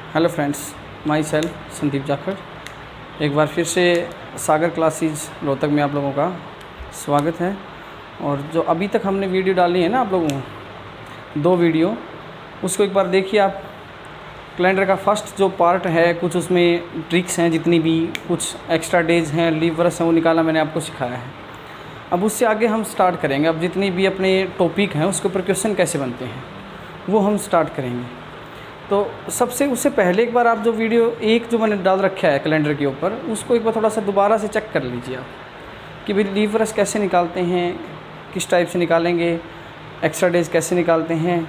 Hello friends, my self Sandeep Jakhar. एक बार फिर से सागर क्लासेस रोहतक में आप लोगों का स्वागत है। और जो अभी तक हमने वीडियो डाली है ना आप लोगों को 2 वीडियो, उसको एक बार देखिए आप। कैलेंडर का फर्स्ट जो पार्ट है, कुछ उसमें ट्रिक्स हैं, जितनी भी कुछ एक्स्ट्रा डेज हैं, लीव वर्स हैं, वो निकालना मैंने आपको सिखाया है। अब उससे आगे हम स्टार्ट करेंगे। अब जितनी भी अपने टॉपिक हैं उसके ऊपर क्वेश्चन कैसे बनते हैं वो हम स्टार्ट करेंगे। तो उससे पहले एक बार आप जो वीडियो एक जो मैंने डाल रखा है कैलेंडर के ऊपर, उसको एक बार थोड़ा सा दोबारा से चेक कर लीजिए आप कि भाई लीव वर्स कैसे निकालते हैं, किस टाइप से निकालेंगे, एक्स्ट्रा डेज कैसे निकालते हैं,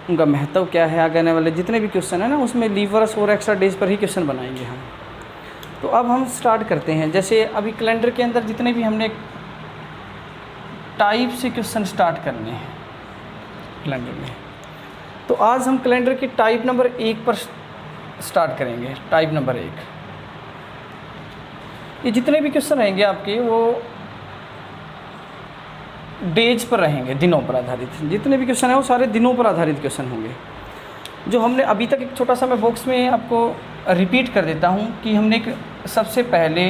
उनका महत्व क्या है। आगे आने वाले जितने भी क्वेश्चन है ना, उसमें लीव वर्स और एक्स्ट्रा डेज पर ही क्वेश्चन बनाएंगे हम। तो अब हम स्टार्ट करते हैं। जैसे अभी कैलेंडर के अंदर जितने भी हमने टाइप से क्वेश्चन स्टार्ट करने हैं कैलेंडर में, तो आज हम कैलेंडर की टाइप नंबर 1 पर स्टार्ट करेंगे। टाइप नंबर 1, ये जितने भी क्वेश्चन रहेंगे आपके वो डेज पर रहेंगे, दिनों पर आधारित। जितने भी क्वेश्चन हैं वो सारे दिनों पर आधारित क्वेश्चन होंगे। जो हमने अभी तक एक छोटा सा मैं बॉक्स में आपको रिपीट कर देता हूँ कि हमने एक सबसे पहले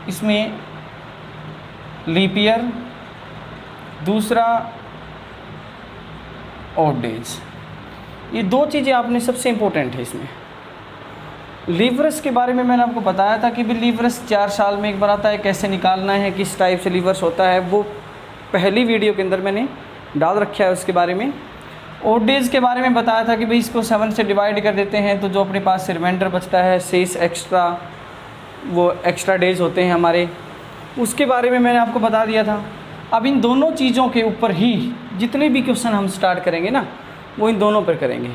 इसमें लीप ईयर, दूसरा ऑड डेज, ये 2 चीज़ें आपने सबसे इम्पोर्टेंट है इसमें। लीव वर्स के बारे में मैंने आपको बताया था कि भी लीव वर्स 4 साल में एक बार आता है, कैसे निकालना है, किस टाइप से लीव वर्स होता है, वो पहली वीडियो के अंदर मैंने डाल रखा है उसके बारे में। ऑड डेज के बारे में बताया था कि भाई इसको 7 से डिवाइड कर देते हैं तो जो अपने पास रिमाइंडर बचता है, शेष एक्स्ट्रा वो एक्स्ट्रा डेज होते हैं हमारे, उसके बारे में मैंने आपको बता दिया था। अब इन दोनों चीज़ों के ऊपर ही जितने भी क्वेश्चन हम स्टार्ट करेंगे ना, वो इन दोनों पर करेंगे।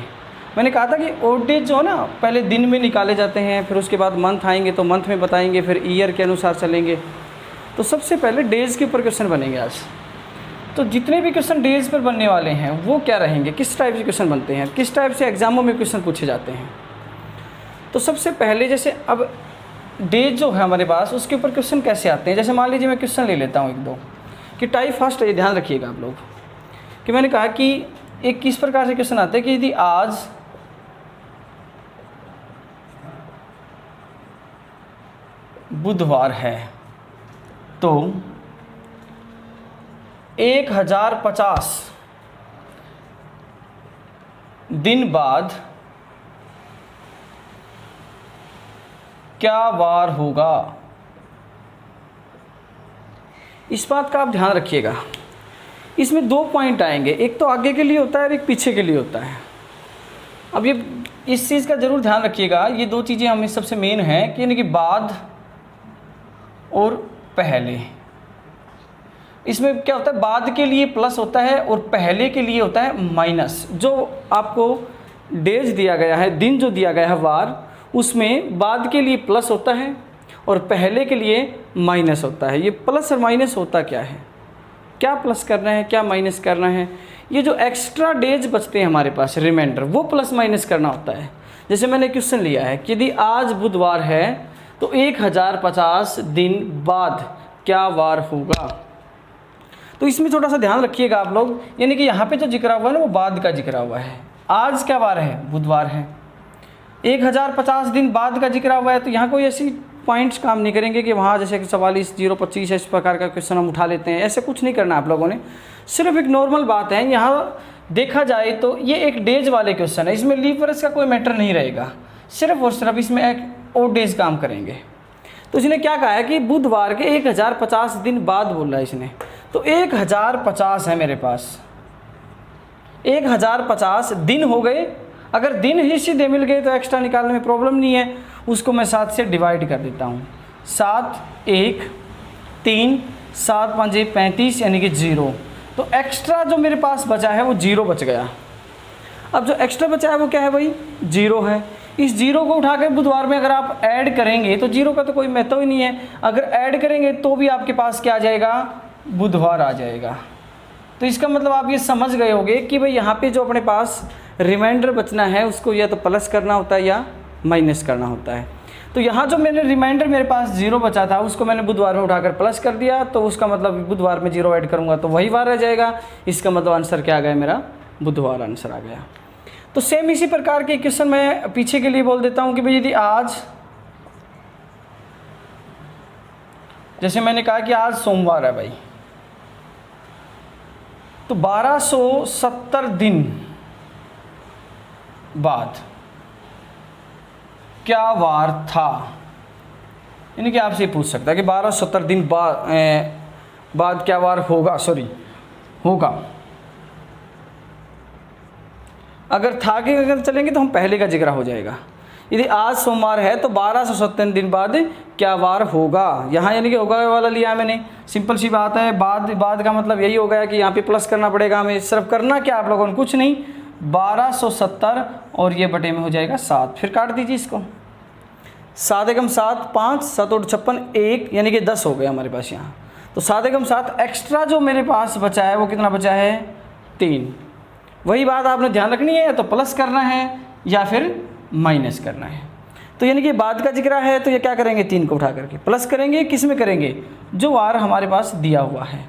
मैंने कहा था कि ऑड डेज जो है ना, पहले दिन में निकाले जाते हैं, फिर उसके बाद मंथ आएंगे तो मंथ में बताएंगे, फिर ईयर के अनुसार चलेंगे। तो सबसे पहले डेज़ के ऊपर क्वेश्चन बनेंगे आज। तो जितने भी क्वेश्चन डेज़ पर बनने वाले हैं वो क्या रहेंगे, किस टाइप से क्वेश्चन बनते हैं, किस टाइप से एग्जामों में क्वेश्चन पूछे जाते हैं। तो सबसे पहले जैसे अब डेज जो है हमारे पास, उसके ऊपर क्वेश्चन कैसे आते हैं। जैसे मान लीजिए मैं क्वेश्चन ले लेता हूँ 1-2 कि टाइप फर्स्ट, ये ध्यान रखिएगा आप लोग कि मैंने कहा कि एक किस प्रकार से क्वेश्चन आते हैं कि यदि आज बुधवार है तो 1050 दिन बाद क्या वार होगा। इस बात का आप ध्यान रखिएगा। इसमें 2 पॉइंट आएंगे, एक तो आगे के लिए होता है और एक पीछे के लिए होता है। अब ये इस चीज़ का ज़रूर ध्यान रखिएगा, ये 2 चीज़ें हमें सबसे मेन हैं कि यानी कि बाद और पहले। इसमें क्या होता है, बाद के लिए प्लस होता है और पहले के लिए होता है माइनस। जो आपको डेज दिया गया है, दिन जो दिया गया है वार, उसमें बाद के लिए प्लस होता है और पहले के लिए माइनस होता है। ये प्लस और माइनस होता क्या है, क्या प्लस करना है, क्या माइनस करना है, ये जो एक्स्ट्रा डेज बचते हैं हमारे पास रिमाइंडर, वो प्लस माइनस करना होता है। जैसे मैंने क्वेश्चन लिया है कि यदि आज बुधवार है तो 1050 दिन बाद क्या वार होगा। तो इसमें थोड़ा सा ध्यान रखिएगा आप लोग, यानी कि यहाँ पे जो जिक्र हुआ है ना वो बाद का जिक्र हुआ है। आज क्या वार है, बुधवार है। 1050 दिन बाद का जिक्र हुआ है, तो यहाँ कोई ऐसी पॉइंट्स काम नहीं करेंगे कि वहाँ जैसे कि 44, 025 इस प्रकार का क्वेश्चन हम उठा लेते हैं। ऐसे कुछ नहीं करना आप लोगों ने, सिर्फ एक नॉर्मल बात है। यहाँ देखा जाए तो ये एक डेज वाले क्वेश्चन है, इसमें लीव वर्स का कोई मैटर नहीं रहेगा, सिर्फ और सिर्फ इसमें एक ऑड डेज काम करेंगे। तो इसने क्या कहा है कि बुधवार के 1050 दिन बाद बोल रहा है इसने, तो 1050 है मेरे पास, 1050 दिन हो गए। अगर दिन ही सीधे मिल गए तो एक्स्ट्रा निकालने में प्रॉब्लम नहीं है, उसको मैं 7 से डिवाइड कर देता हूँ। 7, 1, 3, 7, 5, 35 यानी कि 0। तो एक्स्ट्रा जो मेरे पास बचा है वो 0 बच गया। अब जो एक्स्ट्रा बचा है वो क्या है भाई, 0 है। इस 0 को उठा कर बुधवार में अगर आप ऐड करेंगे तो 0 का तो कोई महत्व ही नहीं है। अगर ऐड करेंगे तो भी आपके पास क्या आ जाएगा, बुधवार आ जाएगा। तो इसका मतलब आप ये समझ गए होंगे कि भाई यहाँ पे जो अपने पास रिमाइंडर बचना है उसको या तो प्लस करना होता है या माइनस करना होता है। तो यहाँ जो मैंने रिमाइंडर मेरे पास 0 बचा था उसको मैंने बुधवार में उठाकर प्लस कर दिया, तो उसका मतलब बुधवार में 0 ऐड करूँगा तो वही वार रह जाएगा। इसका मतलब आंसर क्या आ गया मेरा, बुधवार आंसर आ गया। तो सेम इसी प्रकार के क्वेश्चन मैं पीछे के लिए बोल देता हूँ कि भाई यदि आज, जैसे मैंने कहा कि आज सोमवार है भाई, तो 1270 दिन बाद क्या वार था, यानी कि आपसे पूछ सकता है कि 1270 दिन बाद क्या वार होगा, होगा। अगर था कि अगर चलेंगे तो हम पहले का जिक्र हो जाएगा। यदि आज सोमवार है तो 1270 दिन बाद क्या वार होगा, यहाँ यानी कि होगा वाला लिया मैंने, सिंपल सी बात है। बाद का मतलब यही हो गया कि यहाँ पे प्लस करना पड़ेगा हमें। सिर्फ करना क्या आप लोगों ने, कुछ नहीं, 1270 और ये बटे में हो जाएगा 7, फिर काट दीजिए इसको। 7 एकम 7, 5, 7 और 56, 1 यानी कि 10 हो गया हमारे पास यहाँ। तो 7 एकम 7 एक्स्ट्रा जो मेरे पास बचा है वो कितना बचा है, 3। वही बात आपने ध्यान रखनी है, या तो प्लस करना है या फिर माइनस करना है। तो यानी कि बाद का जिक्र है तो ये क्या करेंगे, 3 को उठा करके प्लस करेंगे, किस में करेंगे, जो वार हमारे पास दिया हुआ है।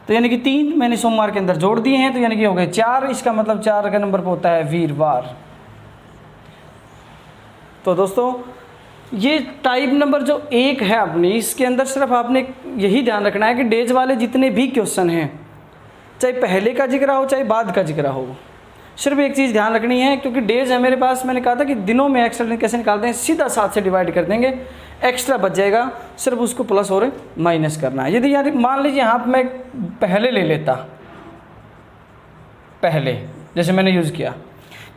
तो यानी कि 3 मैंने सोमवार के अंदर जोड़ दिए हैं, तो यानी कि हो गए 4। इसका मतलब 4 का नंबर पर होता है वीरवार। तो दोस्तों ये टाइप नंबर जो 1 है अपनी, इसके अंदर सिर्फ आपने यही ध्यान रखना है कि डेज वाले जितने भी क्वेश्चन हैं, चाहे पहले का जिक्र हो चाहे बाद का जिक्र हो, सिर्फ एक चीज़ ध्यान रखनी है, क्योंकि डेज है मेरे पास, मैंने कहा था कि दिनों में एक्स्ट्रा दिन कैसे निकालते हैं, सीधा 7 से डिवाइड कर देंगे, एक्स्ट्रा बच जाएगा, सिर्फ उसको प्लस और माइनस करना है। यदि यार मान लीजिए यहाँ पर मैं पहले ले लेता, पहले जैसे मैंने यूज़ किया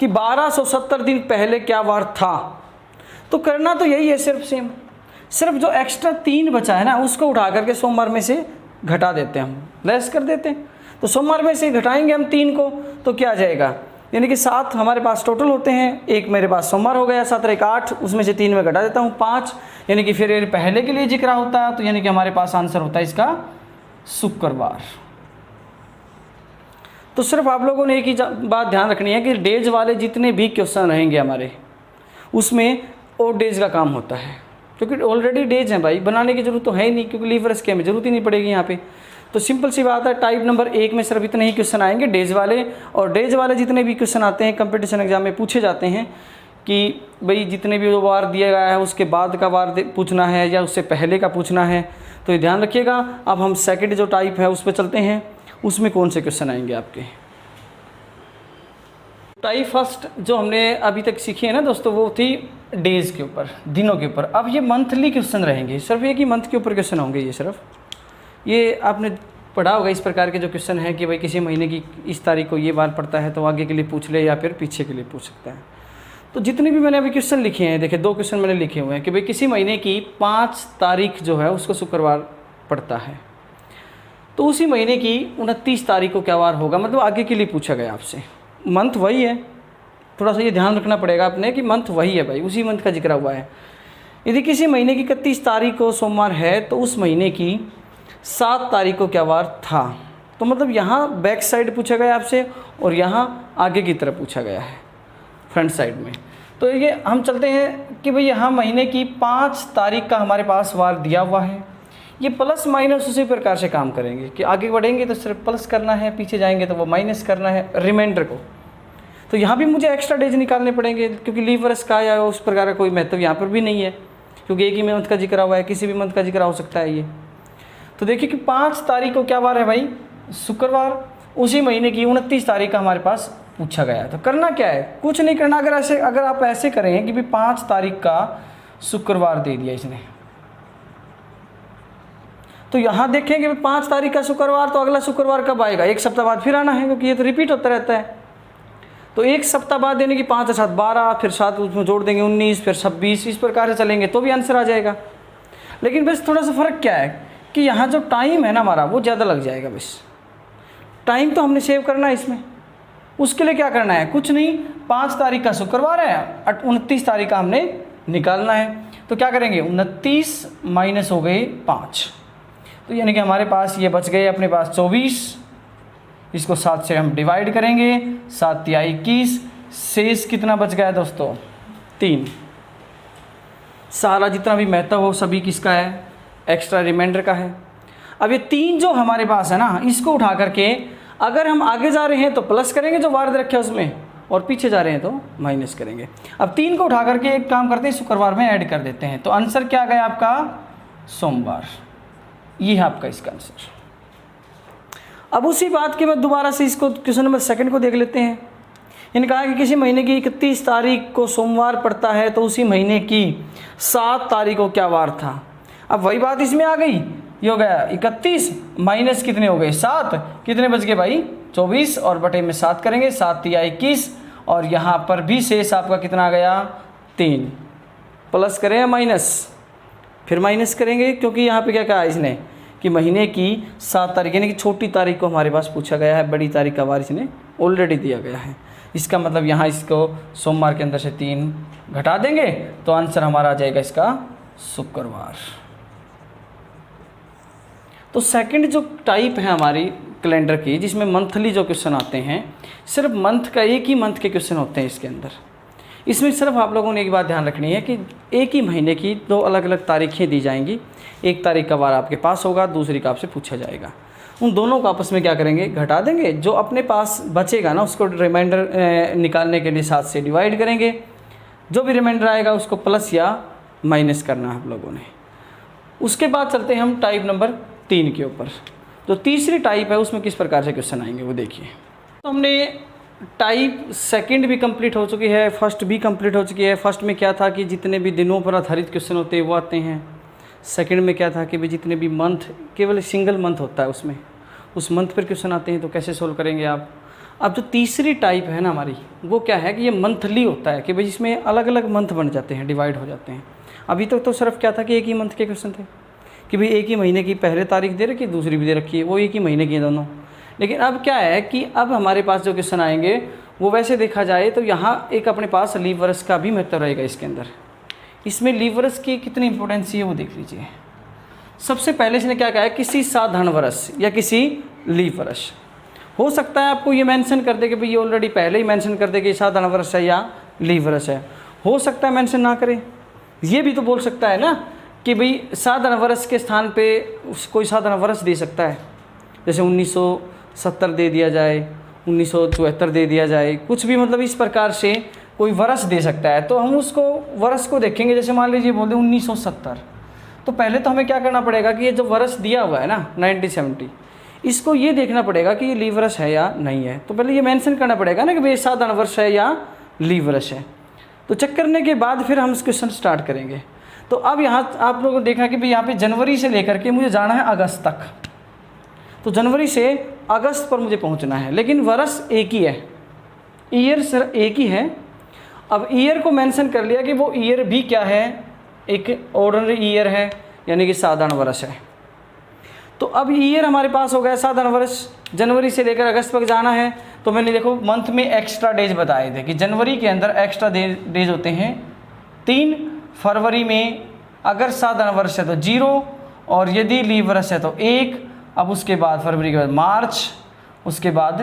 कि 1270 दिन पहले क्या वार था, तो करना तो यही है सिर्फ सेम, सिर्फ जो एक्स्ट्रा 3 बचा है ना उसको उठा करके सोमवार में से घटा देते हैं, हम लेस कर देते हैं। तो सोमवार में से घटाएंगे हम 3 को, तो क्या आ जाएगा, यानी कि 7 हमारे पास टोटल होते हैं, एक मेरे पास सोमवार हो गया, 7 और 1 8, उसमें से 3 में घटा देता हूँ 5, यानी कि फिर पहले के लिए जिक्र होता है, तो यानी कि हमारे पास आंसर होता है इसका शुक्रवार। तो सिर्फ आप लोगों ने एक ही बात ध्यान रखनी है कि डेज वाले जितने भी क्वेश्चन रहेंगे हमारे, उसमें और डेज का काम होता है, क्योंकि ऑलरेडी डेज हैं भाई, बनाने की जरूरत तो है ही नहीं, क्योंकि लीवर्स की हमें जरूरत ही नहीं पड़ेगी यहाँ पे। तो सिंपल सी बात है, टाइप नंबर 1 में सिर्फ इतने ही क्वेश्चन आएंगे डेज वाले, और डेज वाले जितने भी क्वेश्चन आते हैं कंपटीशन एग्जाम में पूछे जाते हैं कि भाई जितने भी वार दिया गया है उसके बाद का वार पूछना है या उससे पहले का पूछना है, तो ये ध्यान रखिएगा। अब हम सेकेंड जो टाइप है उस पर चलते हैं, उसमें कौन से क्वेश्चन आएंगे आपके। टाइप फर्स्ट जो हमने अभी तक सीखी है ना दोस्तों, वो थी डेज़ के ऊपर, दिनों के ऊपर। अब ये मंथली क्वेश्चन रहेंगे, सिर्फ एक ही मंथ के ऊपर क्वेश्चन होंगे ये सिर्फ। ये आपने पढ़ा होगा इस प्रकार के जो क्वेश्चन है कि भाई किसी महीने की इस तारीख को ये वार पड़ता है, तो आगे के लिए पूछ ले या फिर पीछे के लिए पूछ सकता है। तो जितने भी मैंने अभी क्वेश्चन लिखे हैं, देखिए 2 क्वेश्चन मैंने लिखे हुए हैं कि भाई किसी महीने की 5 तारीख जो है उसको शुक्रवार पड़ता है, तो उसी महीने की 29 तारीख को क्या वार होगा, मतलब आगे के लिए पूछा गया आपसे। मंथ वही है, थोड़ा सा ये ध्यान रखना पड़ेगा आपने कि मंथ वही है भाई, उसी मंथ का जिक्र हुआ है। यदि किसी महीने की 31 तारीख को सोमवार है, तो उस महीने की 7 तारीख को क्या वार था, तो मतलब यहाँ बैक साइड पूछा गया आपसे और यहाँ आगे की तरफ पूछा गया है, फ्रंट साइड में। तो ये हम चलते हैं कि भाई यहाँ महीने की 5 तारीख का हमारे पास वार दिया हुआ है। ये प्लस माइनस उसी प्रकार से काम करेंगे कि आगे बढ़ेंगे तो सिर्फ प्लस करना है, पीछे जाएंगे तो वो माइनस करना है रिमाइंडर को। तो यहाँ भी मुझे एक्स्ट्रा डेज निकालने पड़ेंगे, क्योंकि लीव वर्ष का या उस प्रकार का कोई महत्व यहाँ पर भी नहीं है, क्योंकि एक ही मंथ का जिक्र हुआ है, किसी भी मंथ का जिक्र हो सकता है ये। तो देखिए कि 5 तारीख को क्या वार है भाई, शुक्रवार, उसी महीने की 29 तारीख का हमारे पास पूछा गया है। तो करना क्या है, कुछ नहीं करना। अगर आप ऐसे करें कि भाई 5 तारीख का शुक्रवार दे दिया इसने, तो यहाँ देखेंगे 5 तारीख का शुक्रवार, तो अगला शुक्रवार कब आएगा, 1 सप्ताह बाद फिर आना है, क्योंकि ये तो रिपीट होता रहता है। तो 1 सप्ताह बाद देने की 5 और 7 12, फिर 7 उसमें जोड़ देंगे 19, फिर 26, इस प्रकार से चलेंगे तो भी आंसर आ जाएगा। लेकिन बस थोड़ा सा फ़र्क क्या है कि यहाँ जो टाइम है ना हमारा वो ज़्यादा लग जाएगा। बस टाइम तो हमने सेव करना है इसमें, उसके लिए क्या करना है, कुछ नहीं, 5 तारीख का शुक्रवार है, 29 तारीख का हमने निकालना है। तो क्या करेंगे, 29 माइनस हो गए 5, तो यानी कि हमारे पास ये बच गए अपने पास 24। इसको 7 से हम डिवाइड करेंगे, 7 या 21, शेष कितना बच गया दोस्तों, 3। सारा जितना भी महत्व हो सभी किसका है, एक्स्ट्रा रिमाइंडर का है। अब ये 3 जो हमारे पास है ना, इसको उठा करके अगर हम आगे जा रहे हैं तो प्लस करेंगे जो वार रखे उसमें, और पीछे जा रहे हैं तो माइनस करेंगे। अब 3 को उठा करके एक काम करते हैं, शुक्रवार में ऐड कर देते हैं। तो आंसर क्या गया आपका? सोमवार। ये है आपका इसका आंसर। अब उसी बात के बाद दोबारा से इसको क्वेश्चन नंबर 2 को देख लेते हैं। इन्होंने कहा कि किसी महीने की 31 तारीख को सोमवार पड़ता है तो उसी महीने की 7 तारीख को क्या वार था। अब वही बात इसमें आ गई, ये हो गया 31 माइनस कितने हो गए 7, कितने बच गए भाई 24, और बटे में 7 करेंगे, 7 या 21, और यहाँ पर भी शेष आपका कितना आ गया 3। प्लस करें या माइनस? फिर माइनस करेंगे, क्योंकि यहाँ पे क्या कहा इसने कि महीने की 7 तारीख यानी कि छोटी तारीख को हमारे पास पूछा गया है, बड़ी तारीख का वार इसने ऑलरेडी दिया गया है। इसका मतलब यहाँ इसको सोमवार के अंदर से 3 घटा देंगे तो आंसर हमारा आ जाएगा इसका शुक्रवार। तो सेकंड जो टाइप है हमारी कैलेंडर की, जिसमें मंथली जो क्वेश्चन आते हैं, सिर्फ मंथ का एक ही मंथ के क्वेश्चन होते हैं इसके अंदर। इसमें सिर्फ आप लोगों ने एक बात ध्यान रखनी है कि एक ही महीने की 2 अलग अलग तारीखें दी जाएंगी। एक तारीख का वार आपके पास होगा, दूसरी का आपसे पूछा जाएगा। उन दोनों को आपस में क्या करेंगे, घटा देंगे। जो अपने पास बचेगा ना उसको रिमाइंडर निकालने के लिए 7 से डिवाइड करेंगे। जो भी रिमाइंडर आएगा उसको प्लस या माइनस करना है आप लोगों ने। उसके बाद चलते हैं हम टाइप नंबर 3 के ऊपर। जो तीसरी टाइप है उसमें किस प्रकार से क्वेश्चन आएंगे वो देखिए। तो हमने टाइप 2 भी कंप्लीट हो चुकी है, फर्स्ट भी कंप्लीट हो चुकी है। फर्स्ट में क्या था कि जितने भी दिनों पर आधारित क्वेश्चन होते हैं वो आते हैं। सेकंड में क्या था कि भाई जितने भी मंथ, केवल सिंगल मंथ होता है उसमें, उस मंथ पर क्वेश्चन आते हैं, तो कैसे सोल्व करेंगे आप। अब जो तीसरी टाइप है ना हमारी, वो क्या है कि ये मंथली होता है कि भाई इसमें अलग अलग मंथ बन जाते हैं, डिवाइड हो जाते हैं। अभी तक तो सिर्फ क्या था कि एक ही मंथ के क्वेश्चन थे कि भाई एक ही महीने की पहले तारीख दे रखी है, दूसरी भी दे रखी है, वो एक ही महीने की दोनों। लेकिन अब क्या है कि अब हमारे पास जो क्वेश्चन आएंगे वो वैसे देखा जाए तो यहाँ एक अपने पास लीव वर्ष का भी महत्व रहेगा इसके अंदर। इसमें लीव वर्ष की कितनी इंपॉर्टेंस है वो देख लीजिए। सबसे पहले इसने क्या कहा है, किसी साधारण वर्ष या किसी लीव वर्ष। हो सकता है आपको ये मेंशन कर दे कि भाई ये ऑलरेडी पहले ही मेंशन कर दे कि साधारण वर्ष है या लीव वर्ष है। हो सकता है मेंशन ना करे, ये भी तो बोल सकता है ना कि भाई साधारण वर्ष के स्थान पे कोई साधारण वर्ष दे सकता है, जैसे 1970 दे दिया जाए, 1974 दे दिया जाए, कुछ भी मतलब इस प्रकार से कोई वर्ष दे सकता है। तो हम उसको वर्ष को देखेंगे। जैसे मान लीजिए बोल दें 1970, तो पहले तो हमें क्या करना पड़ेगा कि ये जो वर्ष दिया हुआ है ना 1970, इसको ये देखना पड़ेगा कि ये लीव वर्ष है या नहीं है। तो पहले ये मेंशन करना पड़ेगा ना कि भाई साधारण वर्ष है या लीव वर्ष है। तो चेक करने के बाद फिर हम क्वेश्चन स्टार्ट करेंगे। तो अब यहाँ आप लोगों को देखना कि भाई यहाँ पे जनवरी से लेकर के मुझे जाना है अगस्त तक। तो जनवरी से अगस्त पर मुझे पहुँचना है, लेकिन वर्ष एक ही है, ईयर सर एक ही है। अब ईयर को मेंशन कर लिया कि वो ईयर भी क्या है, एक ऑर्डिनरी ईयर है, यानी कि साधारण वर्ष है। तो अब ईयर हमारे पास हो गया साधारण वर्ष। जनवरी से लेकर अगस्त तक जाना है, तो मैंने देखो मंथ में एक्स्ट्रा डेज बताए थे कि जनवरी के अंदर एक्स्ट्रा डेज होते हैं 3, फरवरी में अगर साधारण वर्ष है तो 0, और यदि लीव वर्ष है तो 1। अब उसके बाद फरवरी के बाद मार्च, उसके बाद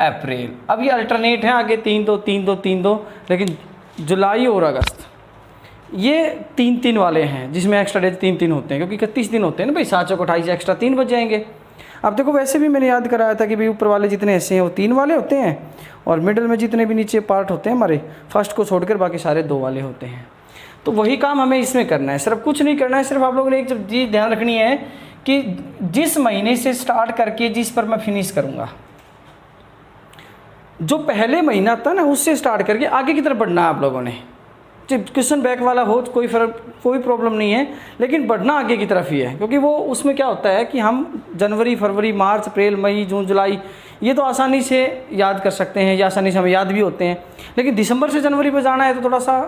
अप्रैल। अब ये अल्टरनेट है, आगे 3 2 3 2 3 2, लेकिन जुलाई और अगस्त ये 3 वाले हैं जिसमें एक्स्ट्रा डेज 3 होते हैं, क्योंकि 31 दिन होते हैं ना भाई, 7 चौक 28 एक्स्ट्रा 3 बच जाएंगे। अब देखो वैसे भी मैंने याद कराया था कि भाई ऊपर वाले जितने ऐसे हैं वो 3 वाले होते हैं, और मिडिल में जितने भी नीचे पार्ट होते हैं हमारे, फर्स्ट को छोड़कर बाकी सारे 2 वाले होते हैं। तो वही काम हमें इसमें करना है, सिर्फ कुछ नहीं करना है। सिर्फ आप लोगों ने एक चीज़ ध्यान रखनी है कि जिस महीने से स्टार्ट करके जिस पर मैं फिनिश करूँगा, जो पहले महीना था ना उससे स्टार्ट करके आगे की तरफ बढ़ना है आप लोगों ने। क्वेश्चन बैक वाला हो कोई प्रॉब्लम नहीं है, लेकिन बढ़ना आगे की तरफ ही है, क्योंकि वो उसमें क्या होता है कि हम जनवरी, फरवरी, मार्च, अप्रैल, मई, जून, जुलाई ये तो आसानी से याद कर सकते हैं या आसानी से हमें याद भी होते हैं। लेकिन दिसंबर से जनवरी पर जाना है तो थोड़ा सा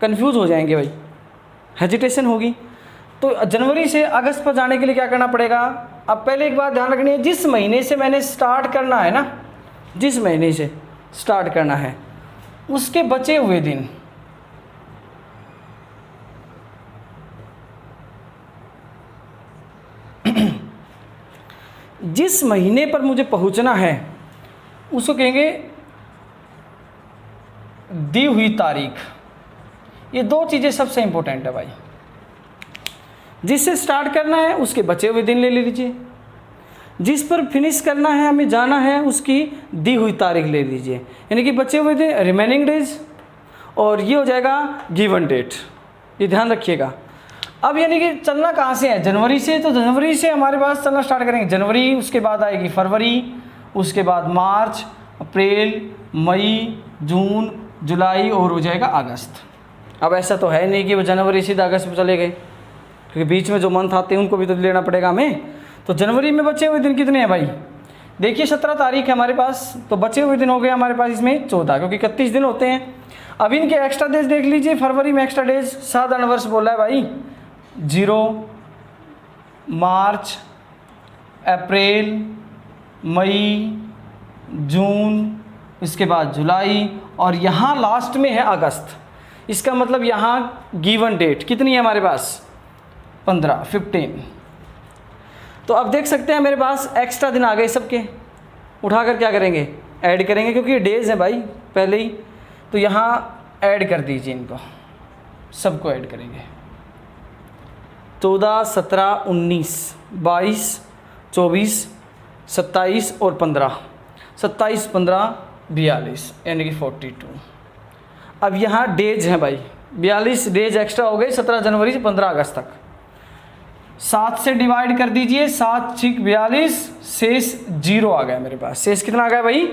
कंफ्यूज हो जाएंगे भाई, हेजिटेशन होगी। तो जनवरी से अगस्त पर जाने के लिए क्या करना पड़ेगा। अब पहले एक बात ध्यान रखनी है, जिस महीने से मैंने स्टार्ट करना है ना, जिस महीने से स्टार्ट करना है उसके बचे हुए दिन जिस महीने पर मुझे पहुंचना है उसको कहेंगे दी हुई तारीख। ये 2 चीज़ें सबसे इंपॉर्टेंट है भाई। जिससे स्टार्ट करना है उसके बचे हुए दिन ले लीजिए, जिस पर फिनिश करना है, हमें जाना है, उसकी दी हुई तारीख ले लीजिए, यानी कि बचे हुए थे रिमेनिंग डेज, और ये हो जाएगा गिवन डेट। ये ध्यान रखिएगा। अब यानी कि चलना कहाँ से है, जनवरी से, तो जनवरी से हमारे पास चलना स्टार्ट करेंगे जनवरी, उसके बाद आएगी फरवरी, उसके बाद मार्च, अप्रैल, मई, जून, जुलाई और हो जाएगा अगस्त। अब ऐसा तो है नहीं कि वो जनवरी सीधा अगस्त में चले गए, क्योंकि बीच में जो मंथ आते हैं उनको भी तो लेना पड़ेगा हमें। तो जनवरी में बचे हुए दिन कितने हैं भाई, देखिए 17 तारीख है हमारे पास, तो बचे हुए दिन हो गए हमारे पास इसमें 14, क्योंकि 31 दिन होते हैं। अब इनके एक्स्ट्रा डेज देख लीजिए, फरवरी में एक्स्ट्रा डेज साधारण वर्ष बोला है भाई, 0, मार्च, अप्रैल, मई, जून, इसके बाद जुलाई, और यहाँ लास्ट में है अगस्त। इसका मतलब यहाँ गिवन डेट कितनी है हमारे पास, 15। तो अब देख सकते हैं मेरे पास एक्स्ट्रा दिन आ गए सबके, उठाकर क्या करेंगे, ऐड करेंगे, क्योंकि ये डेज हैं भाई पहले ही, तो यहाँ ऐड कर दीजिए इनको, सबको ऐड करेंगे। 14, 17, 19, 22, 24, 27 और 15, 27, 15, 42, यानी कि 42। अब यहाँ डेज हैं भाई, 42 डेज एक्स्ट्रा हो गए 17 जनवरी से 15 अगस्त तक। 7 से डिवाइड कर दीजिए, 7 6 42, शेष 0 आ गया मेरे पास। शेष कितना आ गया भाई,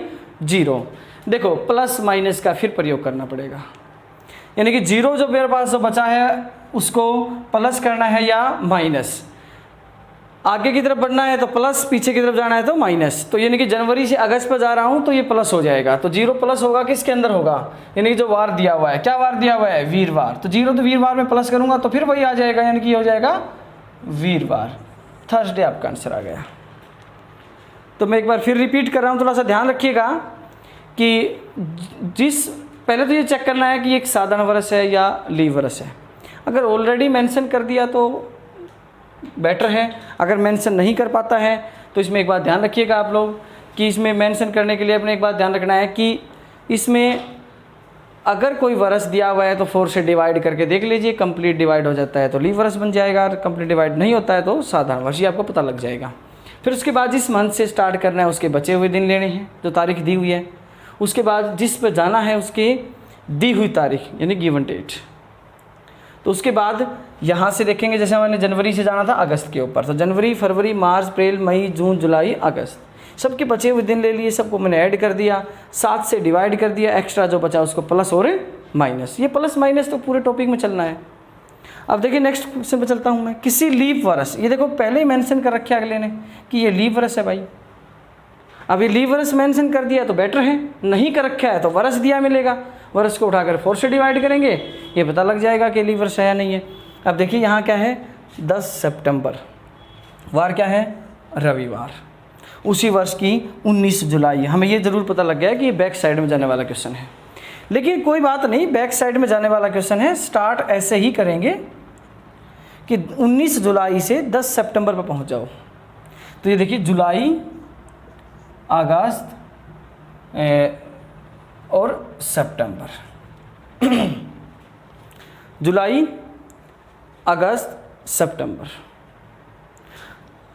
0। देखो प्लस माइनस का फिर प्रयोग करना पड़ेगा, यानी कि 0 जो मेरे पास जो बचा है उसको प्लस करना है या माइनस, आगे की तरफ बढ़ना है तो प्लस, पीछे की तरफ जाना है तो माइनस। तो यानी कि जनवरी से अगस्त पर जा रहा हूँ तो ये प्लस हो जाएगा, तो 0 प्लस होगा किसके अंदर होगा, यानी कि जो वार दिया हुआ है, क्या वार दिया हुआ है, वीरवार। तो 0 तो वीरवार में प्लस करूँगा तो फिर वही आ जाएगा, यानी कि हो जाएगा वीरवार, थर्सडे आपका आंसर आ गया। तो मैं एक बार फिर रिपीट कर रहा हूँ, थोड़ा सा ध्यान रखिएगा कि पहले तो ये चेक करना है कि एक साधारण वर्ष है या लीव वर्ष है। अगर ऑलरेडी मेंशन कर दिया तो बेटर है, अगर मेंशन नहीं कर पाता है तो इसमें एक बात ध्यान रखिएगा आप लोग कि इसमें मेंशन करने के लिए अपने एक बात ध्यान रखना है कि इसमें अगर कोई वर्ष दिया हुआ है तो 4 से डिवाइड करके देख लीजिए, कंप्लीट डिवाइड हो जाता है तो लीव वर्ष बन जाएगा, और कंप्लीट डिवाइड नहीं होता है तो साधारण वर्ष, ये आपको पता लग जाएगा। फिर उसके बाद जिस मंथ से स्टार्ट करना है उसके बचे हुए दिन लेने हैं जो तारीख दी हुई है, उसके बाद जिस पर जाना है उसके दी हुई तारीख यानी गिवन डेट। तो उसके बाद यहाँ से देखेंगे, जैसे मैंने जनवरी से जाना था अगस्त के ऊपर, तो जनवरी, फरवरी, मार्च, अप्रैल, मई, जून, जुलाई, अगस्त, सबके बचे हुए दिन ले लिए, सबको मैंने ऐड कर दिया, 7 से डिवाइड कर दिया, एक्स्ट्रा जो बचा उसको प्लस और माइनस। ये प्लस माइनस तो पूरे टॉपिक में चलना है। अब देखिए नेक्स्ट क्वेश्चन पर चलता हूँ मैं, किसी लीव वर्ष, ये देखो पहले ही मेंशन कर रखे अगले ने कि ये लीव वर्ष है भाई। अब ये लीव वर्ष मेंशन कर दिया तो बेटर है, नहीं कर रखा है तो वर्ष दिया मिलेगा, वर्ष को उठाकर 4 से डिवाइड करेंगे, ये पता लग जाएगा कि लीव वर्ष है या नहीं है। अब देखिए यहाँ क्या है, 10 सितंबर, वार क्या है, रविवार, उसी वर्ष की 19 जुलाई। हमें ये ज़रूर पता लग गया कि ये बैक साइड में जाने वाला क्वेश्चन है, लेकिन कोई बात नहीं, बैक साइड में जाने वाला क्वेश्चन है। स्टार्ट ऐसे ही करेंगे कि 19 जुलाई से 10 सितंबर पर पहुँच जाओ। तो ये देखिए जुलाई, अगस्त और सितंबर, जुलाई, अगस्त, सितंबर।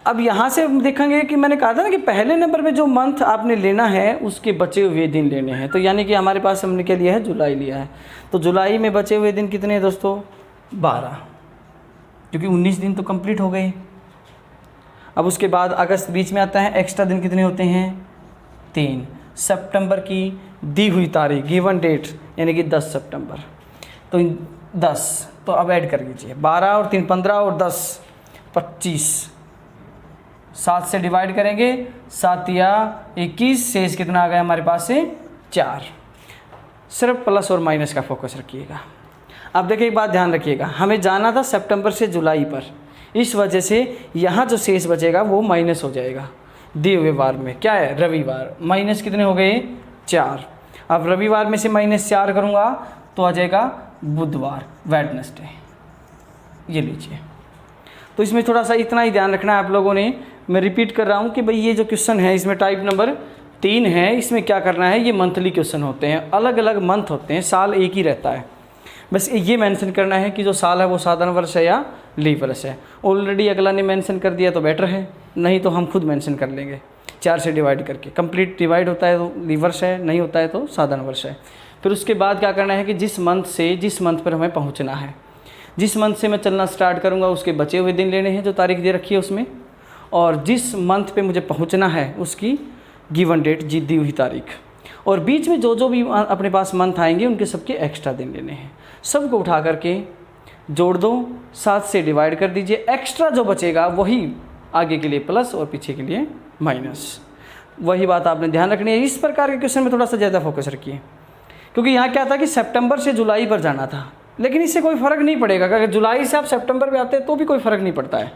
अब यहाँ से देखेंगे कि मैंने कहा था ना कि पहले नंबर पे जो मंथ आपने लेना है उसके बचे हुए दिन लेने हैं। तो यानी कि हमारे पास हमने क्या लिया है, जुलाई लिया है। तो जुलाई में बचे हुए दिन कितने हैं दोस्तों, 12, क्योंकि 19 दिन तो कंप्लीट हो गए। अब उसके बाद अगस्त बीच में आता है, एक्स्ट्रा दिन कितने होते हैं, 3। सितंबर की दी हुई तारीख गिवन डेट यानी कि 10 सितंबर, तो 10, तो अब ऐड कर लीजिए, 12 और 3 15 और 10 25, 7 से डिवाइड करेंगे, 7 या 21, शेष कितना आ गया हमारे पास से 4। सिर्फ प्लस और माइनस का फोकस रखिएगा। अब देखिए एक बात ध्यान रखिएगा, हमें जाना था सितंबर से जुलाई पर, इस वजह से यहाँ जो शेष बचेगा वो माइनस हो जाएगा दिए हुए वार में। क्या है, रविवार, माइनस कितने हो गए, 4। अब रविवार में से -4 करूँगा तो आ जाएगा बुधवार, वेडनेसडे, ये लीजिए। तो इसमें थोड़ा सा इतना ही ध्यान रखना है आप लोगों ने। मैं रिपीट कर रहा हूँ कि भाई ये जो क्वेश्चन है इसमें टाइप नंबर 3 है, इसमें क्या करना है, ये मंथली क्वेश्चन होते हैं, अलग अलग मंथ होते हैं, साल एक ही रहता है। बस ये मेंशन करना है कि जो साल है वो साधारण वर्ष है या लीव वर्ष है। ऑलरेडी अगला ने मेंशन कर दिया तो बेटर है। नहीं तो हम खुद मेंशन कर लेंगे 4 से डिवाइड करके। कंप्लीट डिवाइड होता है तो रिवर्स है, नहीं होता है तो साधारण वर्ष है। फिर उसके बाद क्या करना है कि जिस मंथ से जिस मंथ पर हमें पहुंचना है, जिस मंथ से मैं चलना स्टार्ट करूंगा उसके बचे हुए दिन लेने हैं जो तारीख दे रखी है उसमें, और जिस मंथ पे मुझे पहुंचना है उसकी गिवन डेट दी हुई तारीख, और बीच में जो जो भी अपने पास मंथ आएंगे उनके सबके एक्स्ट्रा दिन लेने हैं। सबको उठा करके जोड़ दो, 7 से डिवाइड कर दीजिए, एक्स्ट्रा जो बचेगा वही आगे के लिए प्लस और पीछे के लिए माइनस। वही बात आपने ध्यान रखनी है। इस प्रकार के क्वेश्चन में थोड़ा सा ज़्यादा फोकस रखिए, क्योंकि यहाँ क्या था कि सितंबर से जुलाई पर जाना था, लेकिन इससे कोई फ़र्क नहीं पड़ेगा। अगर जुलाई से आप सितंबर पे आते हैं तो भी कोई फ़र्क नहीं पड़ता है।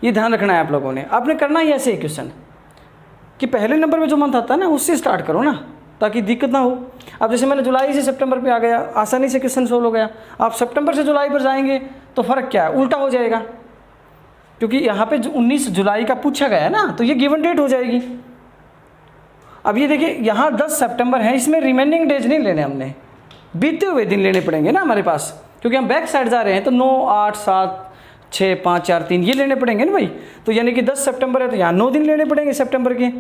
ये ध्यान रखना है आप लोगों ने। आपने करना ही ऐसे ही क्वेश्चन कि पहले नंबर में जो मंथ आता है ना उससे स्टार्ट करो ना, ताकि दिक्कत ना हो। अब जैसे मैंने जुलाई से सितंबर पे आ गया, आसानी से क्वेश्चन सोल्व हो गया। आप सितंबर से जुलाई पर जाएंगे तो फ़र्क क्या है, उल्टा हो जाएगा, क्योंकि यहाँ पे 19 जुलाई का पूछा गया है ना, तो ये गिवन डेट हो जाएगी। अब ये देखिए यहाँ 10 सितंबर है, इसमें रिमेनिंग डेज नहीं लेने हमने, बीते हुए दिन लेने पड़ेंगे ना हमारे पास, क्योंकि हम बैक साइड जा रहे हैं। तो 9, 8, 7, 6, 5, 4, 3 ये लेने पड़ेंगे ना भाई। तो यानी कि 10 सितंबर है तो यहाँ 9 दिन लेने पड़ेंगे सितंबर के,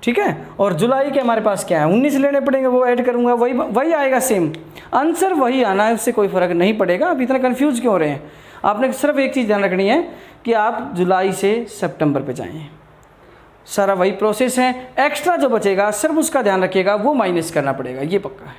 ठीक है। और जुलाई के हमारे पास क्या है, 19 लेने पड़ेंगे, वो ऐड करूँगा, वही आएगा, सेम आंसर वही आना है, उससे कोई फ़र्क नहीं पड़ेगा। अब इतना कन्फ्यूज़ क्यों हो रहे हैं। आपने सिर्फ एक चीज़ ध्यान रखनी है कि आप जुलाई से सितंबर पे जाएं, सारा वही प्रोसेस है। एक्स्ट्रा जो बचेगा सिर्फ उसका ध्यान रखिएगा, वो माइनस करना पड़ेगा, ये पक्का है।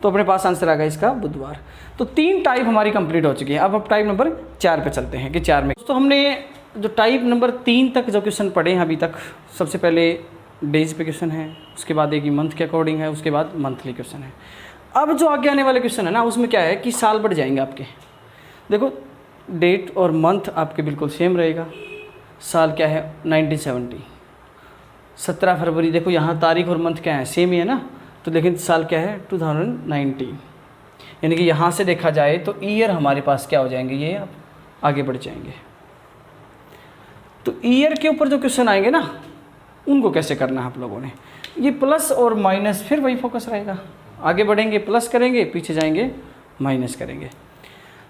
तो अपने पास आंसर आ गया इसका बुधवार। तो 3 टाइप हमारी कंप्लीट हो चुकी है। अब टाइप नंबर 4 पे चलते हैं कि 4 में तो हमने जो टाइप नंबर 3 तक जो क्वेश्चन पढ़े हैं अभी तक, सबसे पहले डेज पे क्वेश्चन है, उसके बाद एक मंथ के अकॉर्डिंग है, उसके बाद मंथली क्वेश्चन है। अब जो आगे आने वाले क्वेश्चन है ना, उसमें क्या है कि साल बढ़ जाएंगे आपके। देखो डेट और मंथ आपके बिल्कुल सेम रहेगा। साल क्या है 1970, 17 फरवरी। देखो यहाँ तारीख और मंथ क्या है, सेम ही है ना, तो लेकिन साल क्या है 2019। यानी कि यहाँ से देखा जाए तो ईयर हमारे पास क्या हो जाएंगे, ये आप आगे बढ़ जाएंगे। तो ईयर के ऊपर जो क्वेश्चन आएंगे ना, उनको कैसे करना है आप लोगों ने, ये प्लस और माइनस, फिर वही फोकस रहेगा। आगे बढ़ेंगे प्लस करेंगे, पीछे जाएंगे माइनस करेंगे।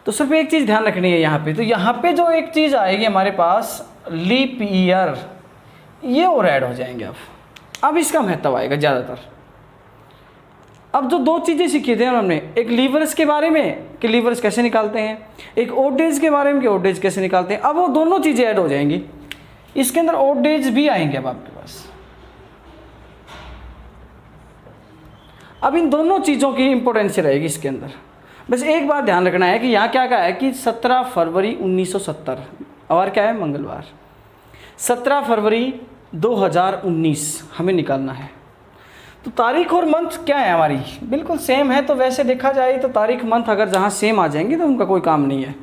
तो सिर्फ एक चीज़ ध्यान रखनी है यहाँ पे, तो यहाँ पे जो एक चीज़ आएगी हमारे पास लीप ईयर, ये और ऐड हो जाएंगे। अब इसका महत्व आएगा ज़्यादातर। अब जो 2 चीज़ें सीखी थी हमने, एक लीवर्स के बारे में कि लीवर्स कैसे निकालते हैं, एक ओड डेज के बारे में कि ओड डेज कैसे निकालते हैं, अब वो दोनों चीज़ें ऐड हो जाएंगी। इसके अंदर ओड डेज भी आएंगे अब आपके पास। अब इन दोनों चीज़ों की इंपॉर्टेंस रहेगी इसके अंदर। बस एक बात ध्यान रखना है कि यहाँ क्या कहा है कि 17 फरवरी 1970, और क्या है मंगलवार, 17 फरवरी 2019 हमें निकालना है। तो तारीख और मंथ क्या है हमारी, बिल्कुल सेम है। तो वैसे देखा जाए तो तारीख मंथ अगर जहाँ सेम आ जाएंगे तो उनका कोई काम नहीं है।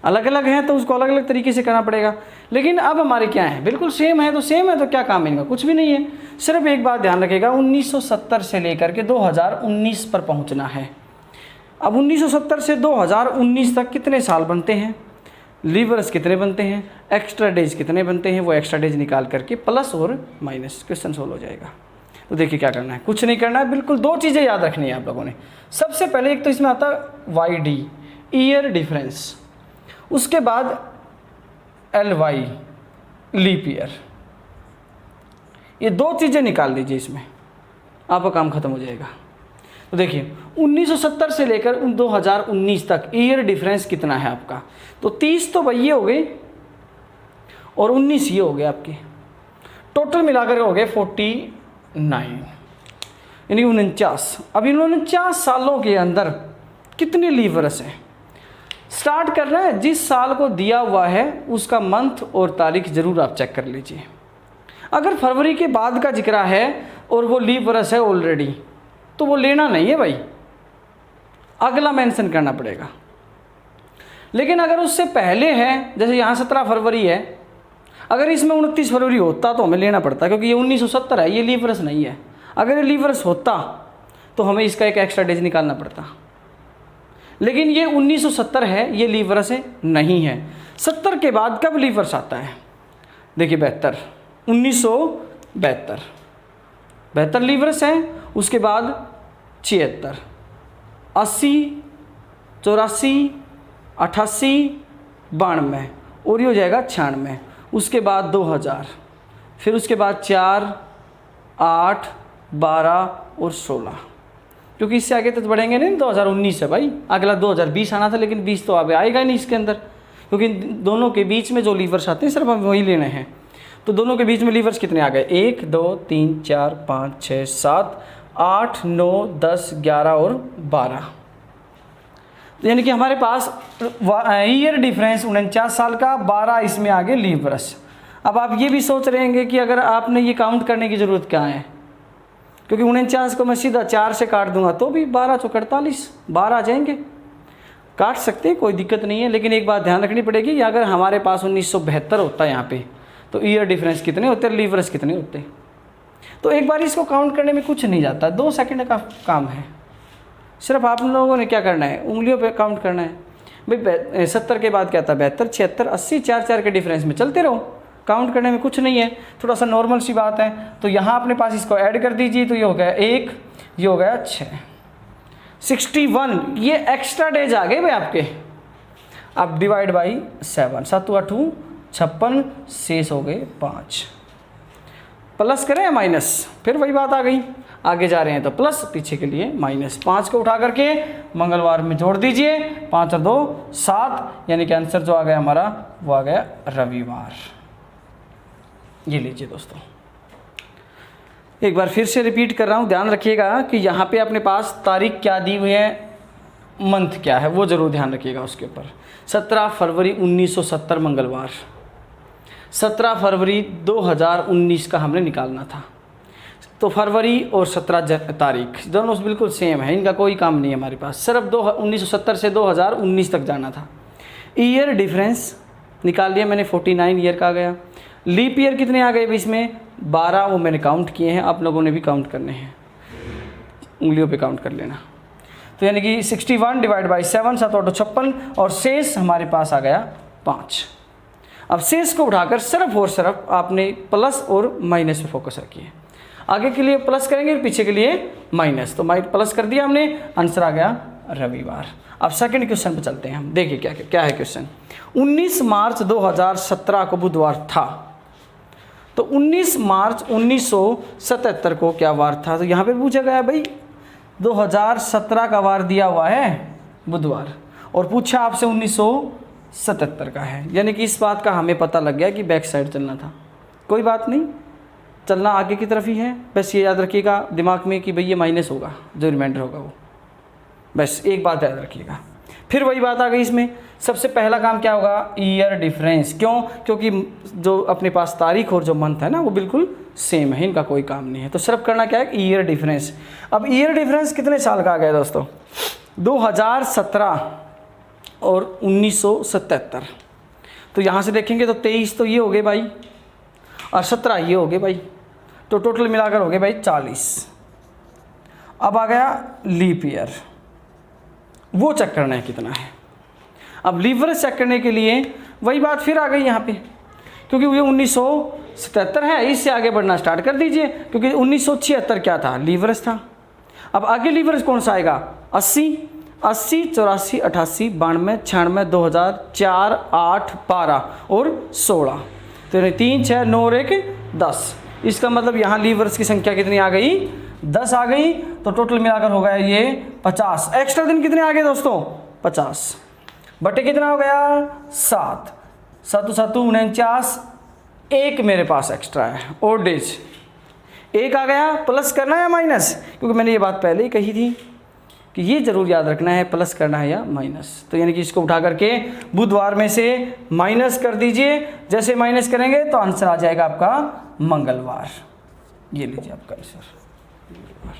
अलग अलग हैं तो उसको अलग अलग तरीके से करना पड़ेगा। लेकिन अब हमारे क्या है, बिल्कुल सेम है, तो सेम है तो क्या काम है इनका, कुछ भी नहीं है। सिर्फ एक बात ध्यान रखिएगा, 1970 से लेकर के 2019 पर पहुँचना है। अब 1970 से 2019 तक कितने साल बनते हैं, लीवर्स कितने बनते हैं, एक्स्ट्रा डेज कितने बनते हैं, वो एक्स्ट्रा डेज निकाल करके प्लस और माइनस क्वेश्चन सोल्व हो जाएगा। तो देखिए क्या करना है, कुछ नहीं करना है, बिल्कुल 2 चीज़ें याद रखनी है आप लोगों ने। सबसे पहले एक तो इसमें आता है YD, ईयर डिफरेंस, उसके बाद LY, लीप ईयर। ये 2 चीज़ें निकाल दीजिए, इसमें आपका काम खत्म हो जाएगा। तो देखिए 1970 से लेकर 2019 तक ईयर डिफरेंस कितना है आपका, तो 30 तो भाई ये हो गए और 19 ये हो गए आपके, टोटल मिलाकर हो गए 49, यानी 49। अब इन 49 सालों के अंदर कितने लीवर्स हैं, स्टार्ट कर रहे हैं। जिस साल को दिया हुआ है उसका मंथ और तारीख ज़रूर आप चेक कर लीजिए। अगर फरवरी के बाद का जिक्र है और वो लीवर्स है ऑलरेडी, तो वो लेना नहीं है भाई, अगला मेंशन करना पड़ेगा। लेकिन अगर उससे पहले है, जैसे यहाँ 17 फरवरी है, अगर इसमें 29 फरवरी होता तो हमें लेना पड़ता, क्योंकि ये 1970 है, ये लीवर्स नहीं है। अगर ये लीवर्स होता तो हमें इसका एक एक्स्ट्रा डेज निकालना पड़ता, लेकिन ये 1970 है, ये लीवर्स है नहीं है। 70 के बाद कब लीवर्स आता है, देखिए 72, 1972 लीवर्स हैं। उसके बाद 76, 80, 84, 88, 92 और ये हो जाएगा 96। उसके बाद 2000, फिर उसके बाद 4, 8, 12 और 16, क्योंकि इससे आगे तो बढ़ेंगे नहीं। 2019 है भाई, अगला 2020 आना था, लेकिन 20 तो अब आएगा नहीं इसके अंदर, क्योंकि दोनों के बीच में जो लीवर्स आते हैं सिर्फ हम वही लेने हैं। तो दोनों के बीच में लीवर्स कितने आ गए? 1, 2, 3, 4, 5, 6, 7, 8, 9, 10, 11 और 12। तो यानी कि हमारे पास ईयर डिफरेंस 49 साल का, 12 इसमें आगे लीवर्स। अब आप ये भी सोच रहे हैं कि अगर आपने ये काउंट करने की ज़रूरत क्या है, क्योंकि 49 को मैं सीधा 4 से काट दूंगा तो भी 12 × 48, 12 आ जाएंगे। काट सकते हैं, कोई दिक्कत नहीं है, लेकिन एक बात ध्यान रखनी पड़ेगी कि अगर हमारे पास 1972 होता है यहाँ पे, तो ईयर डिफरेंस कितने होते, लीवर्स कितने होते। तो एक बार इसको काउंट करने में कुछ नहीं जाता, 2 सेकंड का काम है। सिर्फ आप लोगों ने क्या करना है, उंगलियों पे काउंट करना है। भाई 70 के बाद क्या था, 72, 76, 80, 4 के डिफरेंस में चलते रहो, काउंट करने में कुछ नहीं है, थोड़ा सा नॉर्मल सी बात है। तो यहाँ अपने पास इसको ऐड कर दीजिए, तो ये हो गया 1, ये हो गया 6, 61। ये एक्स्ट्रा डेज आ गए भाई आपके। अब डिवाइड बाई 7, 7 × 8 56, शेष हो गए 5। प्लस करें या माइनस, फिर वही बात आ गई। आगे जा रहे हैं तो प्लस, पीछे के लिए माइनस। 5 को उठा करके मंगलवार में जोड़ दीजिए, 5 और 2 7, यानी कि आंसर जो आ गया हमारा वो आ गया रविवार। ये लीजिए दोस्तों, एक बार फिर से रिपीट कर रहा हूँ, ध्यान रखिएगा कि यहाँ पे अपने पास तारीख क्या दी हुई है, मंथ क्या है, वो ज़रूर ध्यान रखिएगा उसके ऊपर। 17 फरवरी 1970 मंगलवार, 17 फरवरी 2019 का हमने निकालना था। तो फरवरी और 17 तारीख दोनों बिल्कुल सेम है, इनका कोई काम नहीं है हमारे पास, सिर्फ 1970 से 2019 तक जाना था। ईयर डिफरेंस निकाल लिया मैंने, 49 ईयर का आ गया। लीप ईयर कितने आ गए बीच में, 12, वो मैंने काउंट किए हैं, आप लोगों ने भी काउंट करने हैं, उंगलियों पे काउंट कर लेना। तो यानी कि 61 डिवाइड बाई 7, 7 और 56, और शेष हमारे पास आ गया 5। अब शेष को उठाकर सिर्फ और सिर्फ आपने प्लस और माइनस पे फोकस रखिए। आगे के लिए प्लस करेंगे, पीछे के लिए माइनस, तो प्लस कर दिया हमने, आंसर आ गया रविवार। अब सेकंड क्वेश्चन पे चलते हैं हम, देखिए क्या है क्वेश्चन। 19 मार्च 2017 को बुधवार था, तो 19 मार्च 1977 को क्या वार था। तो यहाँ पे पूछा गया भाई 2017 का वार दिया हुआ है बुधवार, और पूछा आपसे 1977 का है, यानी कि इस बात का हमें पता लग गया कि बैक साइड चलना था। कोई बात नहीं, चलना आगे की तरफ ही है। बस ये याद रखिएगा दिमाग में कि भाई ये माइनस होगा, जो रिमाइंडर होगा वो, बस एक बात याद रखिएगा। फिर वही बात आ गई इसमें, सबसे पहला काम क्या होगा, ईयर डिफरेंस। क्यों? क्योंकि जो अपने पास तारीख और जो मंथ है ना वो बिल्कुल सेम है, इनका कोई काम नहीं है। तो सिर्फ करना क्या है, ईयर डिफरेंस। अब ईयर डिफरेंस कितने साल का आ गया दोस्तों, 2017 और 1977। तो यहाँ से देखेंगे तो 23 तो ये हो गए भाई, और 17 ये हो गए भाई, तो टोटल मिलाकर हो गए भाई 40। अब आ गया लीप ईयर, वो चेक करना है कितना है। अब लीवरेज चेक करने के लिए वही बात फिर आ गई यहाँ पे, क्योंकि ये 1977 है, इससे आगे बढ़ना स्टार्ट कर दीजिए, क्योंकि 1976 क्या था, लीवरेज था। अब आगे लीवरेज कौन सा आएगा, 80, 80, 84, 88, 92, 96, 2000, 4, 8, 12 और 16। तो 3, 6, 9 और 1, 10। इसका मतलब यहाँ लीवर्स की संख्या कितनी आ गई, 10 आ गई। तो टोटल मिलाकर हो गया ये 50। एक्स्ट्रा दिन कितने आ गए दोस्तों, 50 बटे कितना हो गया, 7, 7 7 49, एक मेरे पास एक्स्ट्रा है, और डेज एक आ गया। प्लस करना है या माइनस, क्योंकि मैंने ये बात पहले ही कही थी कि ये जरूर याद रखना है, प्लस करना है या माइनस। तो यानी कि इसको उठा करके बुधवार में से माइनस कर दीजिए। जैसे माइनस करेंगे तो आंसर आ जाएगा आपका मंगलवार। ये लीजिए आपका आंसर मंगलवार।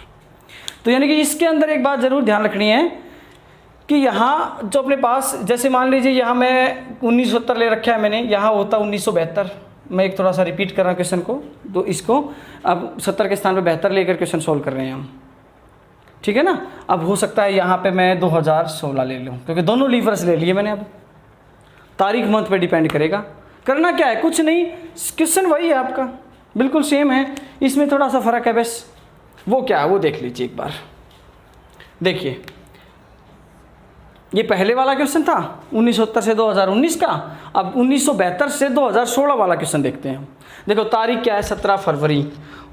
तो यानी कि इसके अंदर एक बात ज़रूर ध्यान रखनी है कि यहाँ जो अपने पास, जैसे मान लीजिए यहाँ मैं 1970 ले रखा है मैंने, यहाँ होता 1972। मैं एक थोड़ा सा रिपीट कर रहा हूँ क्वेश्चन को, तो इसको अब 70 के स्थान पे 72 लेकर क्वेश्चन सोल्व कर रहे हैं हम, ठीक है ना। अब हो सकता है यहाँ पे मैं 2016 ले लूँ, क्योंकि दोनों लीवर्स ले लिए मैंने। अब तारीख मंथ पे डिपेंड करेगा। करना क्या है, कुछ नहीं, क्वेश्चन वही है आपका, बिल्कुल सेम है, इसमें थोड़ा सा फ़र्क है बस। वो क्या है वो देख लीजिए एक बार। देखिए ये पहले वाला क्वेश्चन था 1970 से 2019 का। अब 1972 से 2016 वाला क्वेश्चन देखते हैं। देखो तारीख क्या है 17 फरवरी,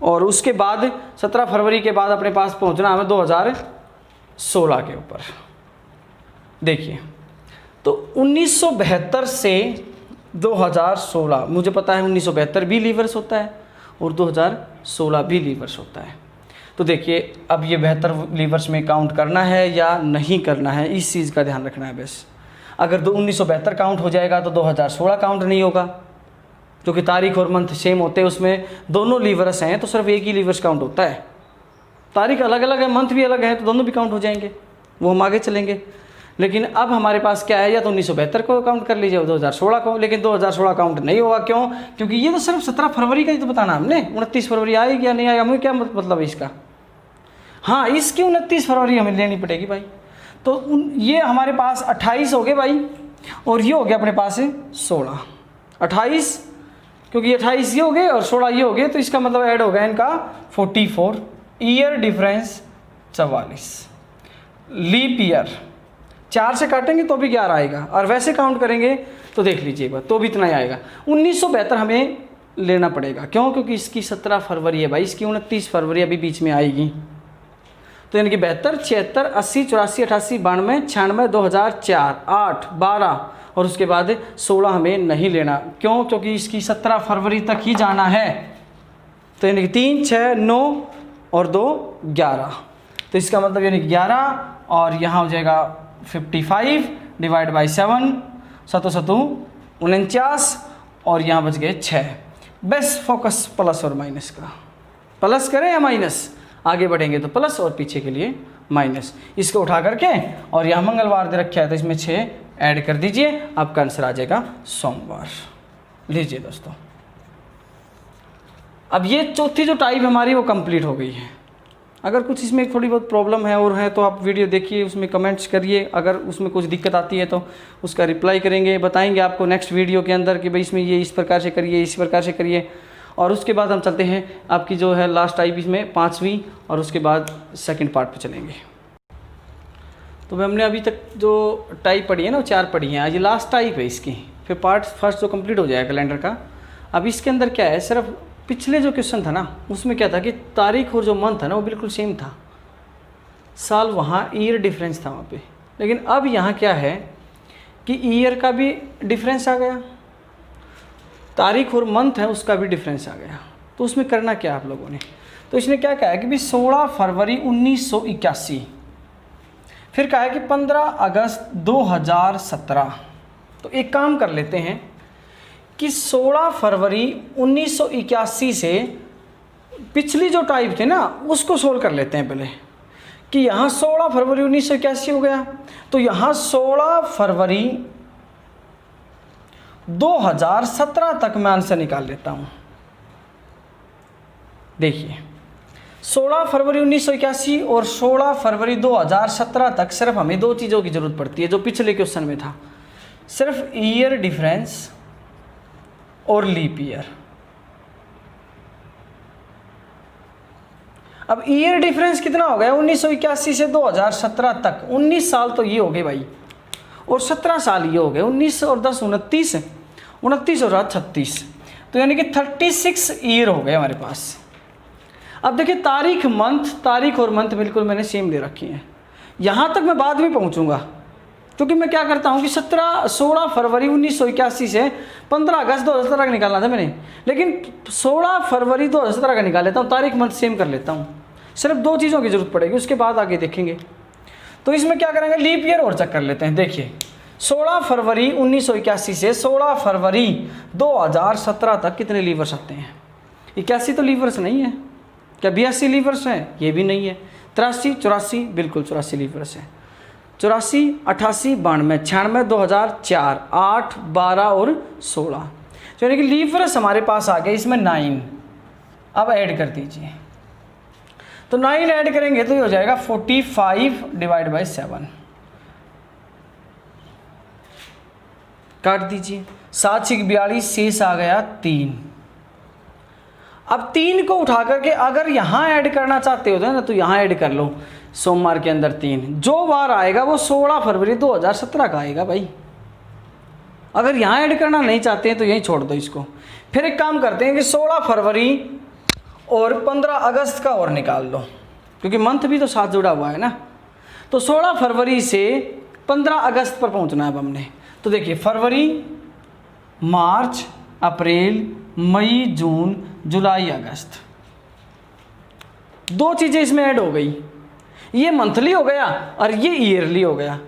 और उसके बाद 17 फरवरी के बाद अपने पास पहुंचना हमें 2016 के ऊपर। देखिए तो 1972 से 2016 मुझे पता है 1972 भी लीवर्स होता है और 2016 भी लीवर्स होता है। तो देखिए अब ये 72 लीवर्स में काउंट करना है या नहीं करना है, इस चीज़ का ध्यान रखना है बस। अगर 1972 काउंट हो जाएगा तो 2016 काउंट नहीं होगा, क्योंकि तारीख और मंथ सेम होते हैं, उसमें दोनों लीवर्स हैं तो सिर्फ एक ही लीवर्स काउंट होता है। तारीख अलग अलग है, मंथ भी अलग है, तो दोनों भी काउंट हो जाएंगे, वो हम आगे चलेंगे। लेकिन अब हमारे पास क्या है, या तो 1972 को काउंट कर लीजिए 2016 को, लेकिन 2016 काउंट नहीं होगा। क्यों? क्योंकि ये तो सिर्फ 17 फरवरी का ही तो बताना हमने। 29 फरवरी आएगी या नहीं आएगा, हमें क्या मतलब है इसका। हाँ, इसकी 29 फरवरी हमें लेनी पड़ेगी भाई। तो ये हमारे पास 28 हो गए भाई, और ये हो गया अपने पास 16। 28 क्योंकि 28 ये हो गए और 16 ये हो गए, तो इसका मतलब ऐड हो गया इनका 44। Year difference 44। लीप ईयर 4 से काटेंगे तो भी 11 आएगा, और वैसे काउंट करेंगे तो देख लीजिएगा तो भी इतना ही आएगा। 1972 हमें लेना पड़ेगा। क्यों? क्योंकि इसकी 17 फरवरी है भाई, इसकी 29 फरवरी अभी बीच में आएगी। तो यानी कि 72, 76, 80, 84, 88, 92, 96, 2004, 8, 12 और उसके बाद 16 हमें नहीं लेना। क्यों? क्योंकि इसकी 17 फरवरी तक ही जाना है। तो यानी कि 3, 6, 9 और 2, 11। तो इसका मतलब यानी कि 11 और यहाँ हो जाएगा 55 डिवाइड बाई 7, 7 7 49 और यहाँ बच गए 6। बस फोकस प्लस और माइनस का, प्लस करें या माइनस, आगे बढ़ेंगे तो प्लस और पीछे के लिए माइनस। इसको उठा करके और यहाँ मंगलवार दे रखा है तो इसमें 6 ऐड कर दीजिए, आपका आंसर आ जाएगा सोमवार। लीजिए दोस्तों, अब ये चौथी जो टाइप हमारी वो कंप्लीट हो गई है। अगर कुछ इसमें थोड़ी बहुत प्रॉब्लम है और है तो आप वीडियो देखिए, उसमें कमेंट्स करिए। अगर उसमें कुछ दिक्कत आती है तो उसका रिप्लाई करेंगे, बताएंगे आपको नेक्स्ट वीडियो के अंदर कि भाई इसमें ये इस प्रकार से करिए, इस प्रकार से करिए। और उसके बाद हम चलते हैं आपकी जो है लास्ट टाइप इसमें 5वीं, और उसके बाद सेकंड पार्ट पे चलेंगे। तो हमने अभी तक जो टाइप पढ़ी है ना वो 4 पढ़ी हैं, आज ये लास्ट टाइप है इसकी, फिर पार्ट फर्स्ट जो कंप्लीट हो जाएगा कैलेंडर का। अब इसके अंदर क्या है, सिर्फ पिछले जो क्वेश्चन था ना उसमें क्या था कि तारीख और जो मंथ था ना वो बिल्कुल सेम था, साल वहाँ ईयर डिफरेंस था वहाँ पे। लेकिन अब यहाँ क्या है कि ईयर का भी डिफरेंस आ गया, तारीख और मंथ है उसका भी डिफरेंस आ गया। तो उसमें करना क्या आप लोगों ने, तो इसने क्या कहा है कि भाई 16 फरवरी 1981, फिर कहा है कि 15 अगस्त 2017। तो एक काम कर लेते हैं कि 16 फरवरी 1981 से पिछली जो टाइप थे ना उसको सोल्व कर लेते हैं पहले। कि यहाँ 16 फरवरी 1981 हो गया, तो यहाँ 16 फरवरी 2017 तक मैं आंसर निकाल लेता हूँ। देखिए 16 फरवरी 1981 और 16 फरवरी 2017 तक सिर्फ हमें 2 चीज़ों की ज़रूरत पड़ती है जो पिछले क्वेश्चन में था, सिर्फ ईयर डिफरेंस और लीप ईयर। अब ईयर डिफरेंस कितना हो गया 1981 से 2017 तक, 19 साल तो ये हो गए भाई, और 17 साल ये हो गए, 19 और 10 29, 29 और 36, तो यानी कि 36 ईयर हो गए हमारे पास। अब देखिए तारीख और मंथ बिल्कुल मैंने सेम ले रखी हैं। यहाँ तक मैं बाद में पहुँचूँगा, क्योंकि मैं क्या करता हूँ कि 16 फरवरी 1981 से 15 अगस्त 2017 का निकालना था मैंने, लेकिन 16 फरवरी 2017 का निकाल लेता हूँ, तारीख मंथ सेम कर लेता हूँ। सिर्फ 2 चीज़ों की ज़रूरत पड़ेगी, उसके बाद आगे देखेंगे। तो इसमें क्या करेंगे, लीप ईयर और चेक कर लेते हैं। देखिए 16 फरवरी 1981 से 16 फरवरी 2017 तक कितने लीवर्स आते हैं। 81 तो लीवर्स नहीं है, क्या 82 लीवर्स हैं, ये भी नहीं है। 83, 84 बिल्कुल 84 लीवर्स हैं। 84, 88, 92, 96, 2004, 8, 12 और 16, यानी कि लीवर्स हमारे पास आ गए इसमें 9। अब ऐड कर दीजिए, तो 9 ऐड करेंगे तो ये हो जाएगा 45 डिवाइड बाई 7, काट दीजिए। 7 6 42, शेष आ गया 3। अब 3 को उठा करके अगर यहाँ ऐड करना चाहते हो ना तो यहाँ ऐड कर लो। सोमवार के अंदर 3, जो बार आएगा वो 16 फरवरी 2017 का आएगा भाई। अगर यहाँ ऐड करना नहीं चाहते हैं तो यहीं छोड़ दो इसको। फिर एक काम करते हैं कि 16 फरवरी और 15 अगस्त का और निकाल लो, क्योंकि मंथ भी तो साथ जुड़ा हुआ है ना। तो 16 फरवरी से 15 अगस्त पर पहुंचना है अब हमने। तो देखिए फरवरी, मार्च, अप्रैल, मई, जून, जुलाई, अगस्त, 2 चीज़ें इसमें ऐड हो गई। ये मंथली हो गया और ये ईयरली हो गया।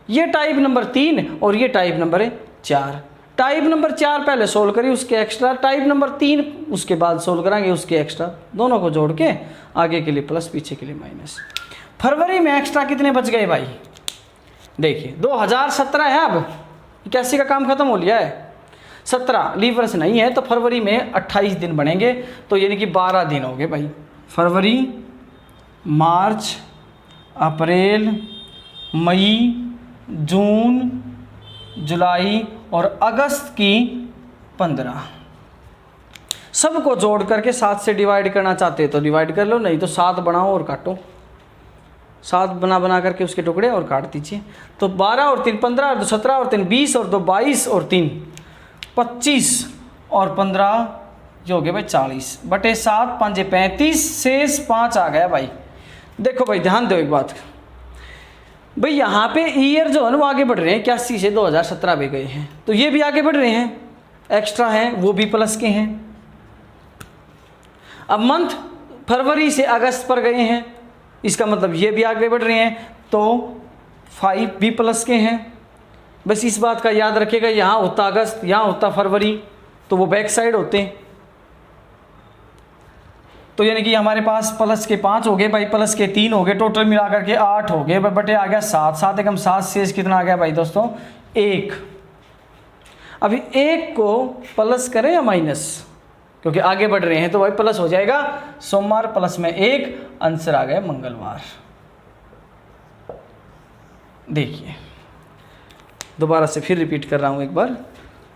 ये टाइप नंबर 3 और ये टाइप नंबर 4। टाइप नंबर 4 पहले सोल्व करिए, उसके एक्स्ट्रा। टाइप नंबर 3 उसके बाद सोल्व कराएंगे, उसके एक्स्ट्रा। दोनों को जोड़ के आगे के लिए प्लस, पीछे के लिए माइनस। फरवरी में एक्स्ट्रा कितने बच गए भाई? देखिए 2017 है, अब 81 का काम खत्म हो लिया है। 17 लीवर्स नहीं है तो फरवरी में 28 दिन बनेंगे, तो यानी कि 12 दिन हो गए भाई। फरवरी, मार्च, अप्रैल, मई, जून, जुलाई और अगस्त की 15। सबको जोड़ करके 7 से डिवाइड करना चाहते हो तो डिवाइड कर लो, नहीं तो 7 बनाओ और काटो। 7 बना करके उसके टुकड़े और काट दीजिए। तो 12 और 3 15 और 2 17 और 3 20 और 2 22 और 3 25 और 15 जो हो गए भाई 40 बटे 7 5 35 शेष 5 आ गया भाई। देखो भाई ध्यान दो एक बात भाई, यहाँ पे ईयर जो है ना वो आगे बढ़ रहे हैं, 81 से 2017 भी गए हैं, तो ये भी आगे बढ़ रहे हैं, एक्स्ट्रा हैं वो भी प्लस के हैं। अब मंथ फरवरी से अगस्त पर गए हैं, इसका मतलब ये भी आगे बढ़ रहे हैं, तो 5 भी प्लस के हैं। बस इस बात का याद रखिएगा, यहाँ होता अगस्त, यहाँ होता फरवरी, तो वो बैक साइड होते हैं। तो यानी कि हमारे पास प्लस के 5 हो गए भाई, प्लस के 3 हो गए, टोटल मिला करके 8 हो गए, बटे आ गया 7। 7 एकम 7 शेष कितना आ गया भाई दोस्तों? 1। अभी 1 को प्लस करें या माइनस, क्योंकि आगे बढ़ रहे हैं तो भाई प्लस हो जाएगा। सोमवार प्लस में 1, आंसर आ गया मंगलवार। देखिए दोबारा से फिर रिपीट कर रहा हूँ, एक बार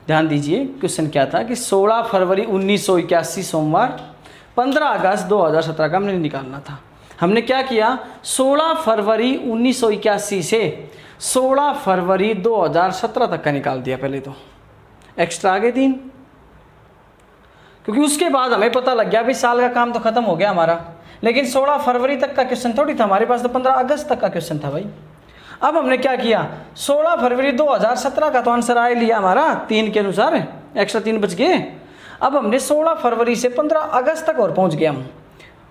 ध्यान दीजिए। क्वेश्चन क्या था कि 16 फरवरी 1981 सोमवार, 15 अगस्त 2017 का हमने निकालना था। हमने क्या किया, 16 फरवरी 1981 से 16 फरवरी 2017 तक का निकाल दिया पहले, तो एक्स्ट्रा आ गए 3, क्योंकि उसके बाद हमें पता लग गया भाई साल का काम तो खत्म हो गया हमारा। लेकिन 16 फरवरी तक का क्वेश्चन थोड़ी था हमारे पास, तो 15 अगस्त तक का क्वेश्चन था भाई। अब हमने क्या किया, 16 फरवरी 2017 का तो आंसर आ लिया हमारा 3 के अनुसार, एक्स्ट्रा 3 बच गए। अब हमने 16 फरवरी से 15 अगस्त तक और पहुंच गए हम,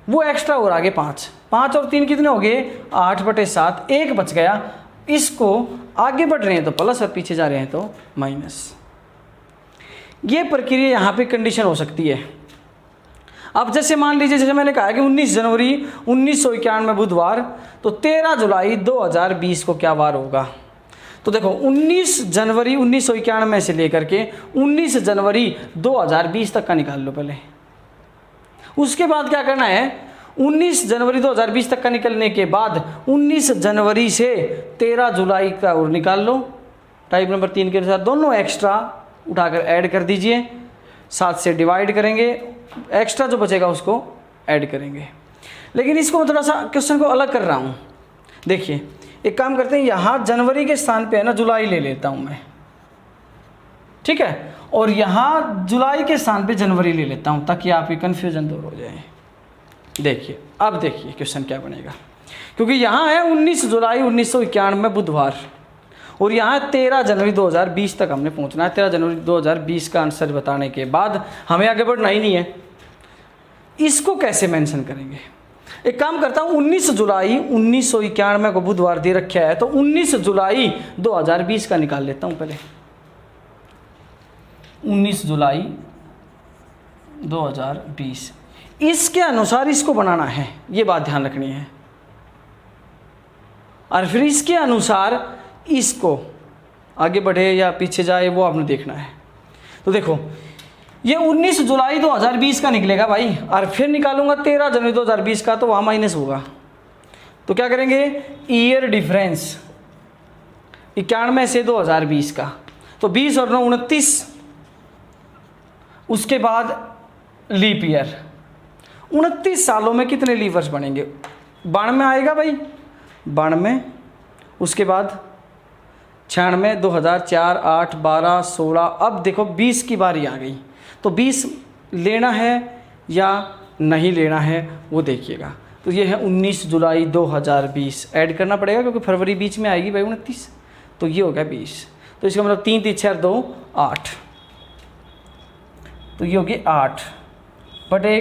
वो एक्स्ट्रा और आगे 5 और 3 कितने हो गए? 8 बटे 7, 1 बच गया। इसको आगे बढ़ रहे हैं तो प्लस और पीछे जा रहे हैं तो माइनस। ये प्रक्रिया यहाँ पे कंडीशन हो सकती है। अब जैसे मान लीजिए, जैसे मैंने कहा कि 19 जनवरी 1991 बुधवार, तो 13 जुलाई 2020 को क्या वार होगा? तो देखो 19 जनवरी 1991 से लेकर के 19 जनवरी 2020 तक का निकाल लो पहले। उसके बाद क्या करना है, 19 जनवरी 2020 तक का निकलने के बाद 19 जनवरी से 13 जुलाई का और निकाल लो। टाइप नंबर 3 के अनुसार दोनों एक्स्ट्रा उठाकर ऐड कर दीजिए, 7 से डिवाइड करेंगे, एक्स्ट्रा जो बचेगा उसको ऐड करेंगे। लेकिन इसको मैं थोड़ा सा क्वेश्चन को अलग कर रहा हूँ। देखिए एक काम करते हैं, यहाँ जनवरी के स्थान पे है ना जुलाई ले लेता हूँ मैं, ठीक है, और यहाँ जुलाई के स्थान पे जनवरी ले लेता हूँ, ताकि आपकी कन्फ्यूजन दूर हो जाए। देखिए अब देखिए क्वेश्चन क्या बनेगा, क्योंकि यहाँ है 19 जुलाई 1991 बुधवार, और यहाँ 13 जनवरी 2020 तक हमने पहुँचना है। 13 जनवरी 2020 का आंसर बताने के बाद हमें आगे बढ़ना ही नहीं है। इसको कैसे मेंशन करेंगे? एक काम करता हूँ, 19 जुलाई 1991 को बुधवार दे रखा है, तो 19 जुलाई 2020 का निकाल लेता हूँ पहले। 19 जुलाई 2020 इसके अनुसार इसको बनाना है, ये बात ध्यान रखनी है। और फिर इसके अनुसार इसको आगे बढ़े या पीछे जाए वो आपने देखना है। तो देखो ये 19 जुलाई 2020 का निकलेगा भाई, और फिर निकालूंगा 13 जनवरी 2020 का, तो वहाँ माइनस होगा। तो क्या करेंगे, ईयर डिफरेंस 91 से 2020 का, तो 20 और 9 29, उसके बाद लीप ईयर 29 सालों में कितने लीवर्स बनेंगे? 92 आएगा भाई, 92, उसके बाद 96, 2004, 8, 12, 16। अब देखो 20 की बारी आ गई, तो 20 लेना है या नहीं लेना है वो देखिएगा। तो ये है 19 जुलाई 2020, ऐड करना पड़ेगा क्योंकि फरवरी बीच में आएगी भाई 29, तो ये हो गया 20। तो इसका मतलब 3 3 6 2 8, तो ये हो गया 8 बटे,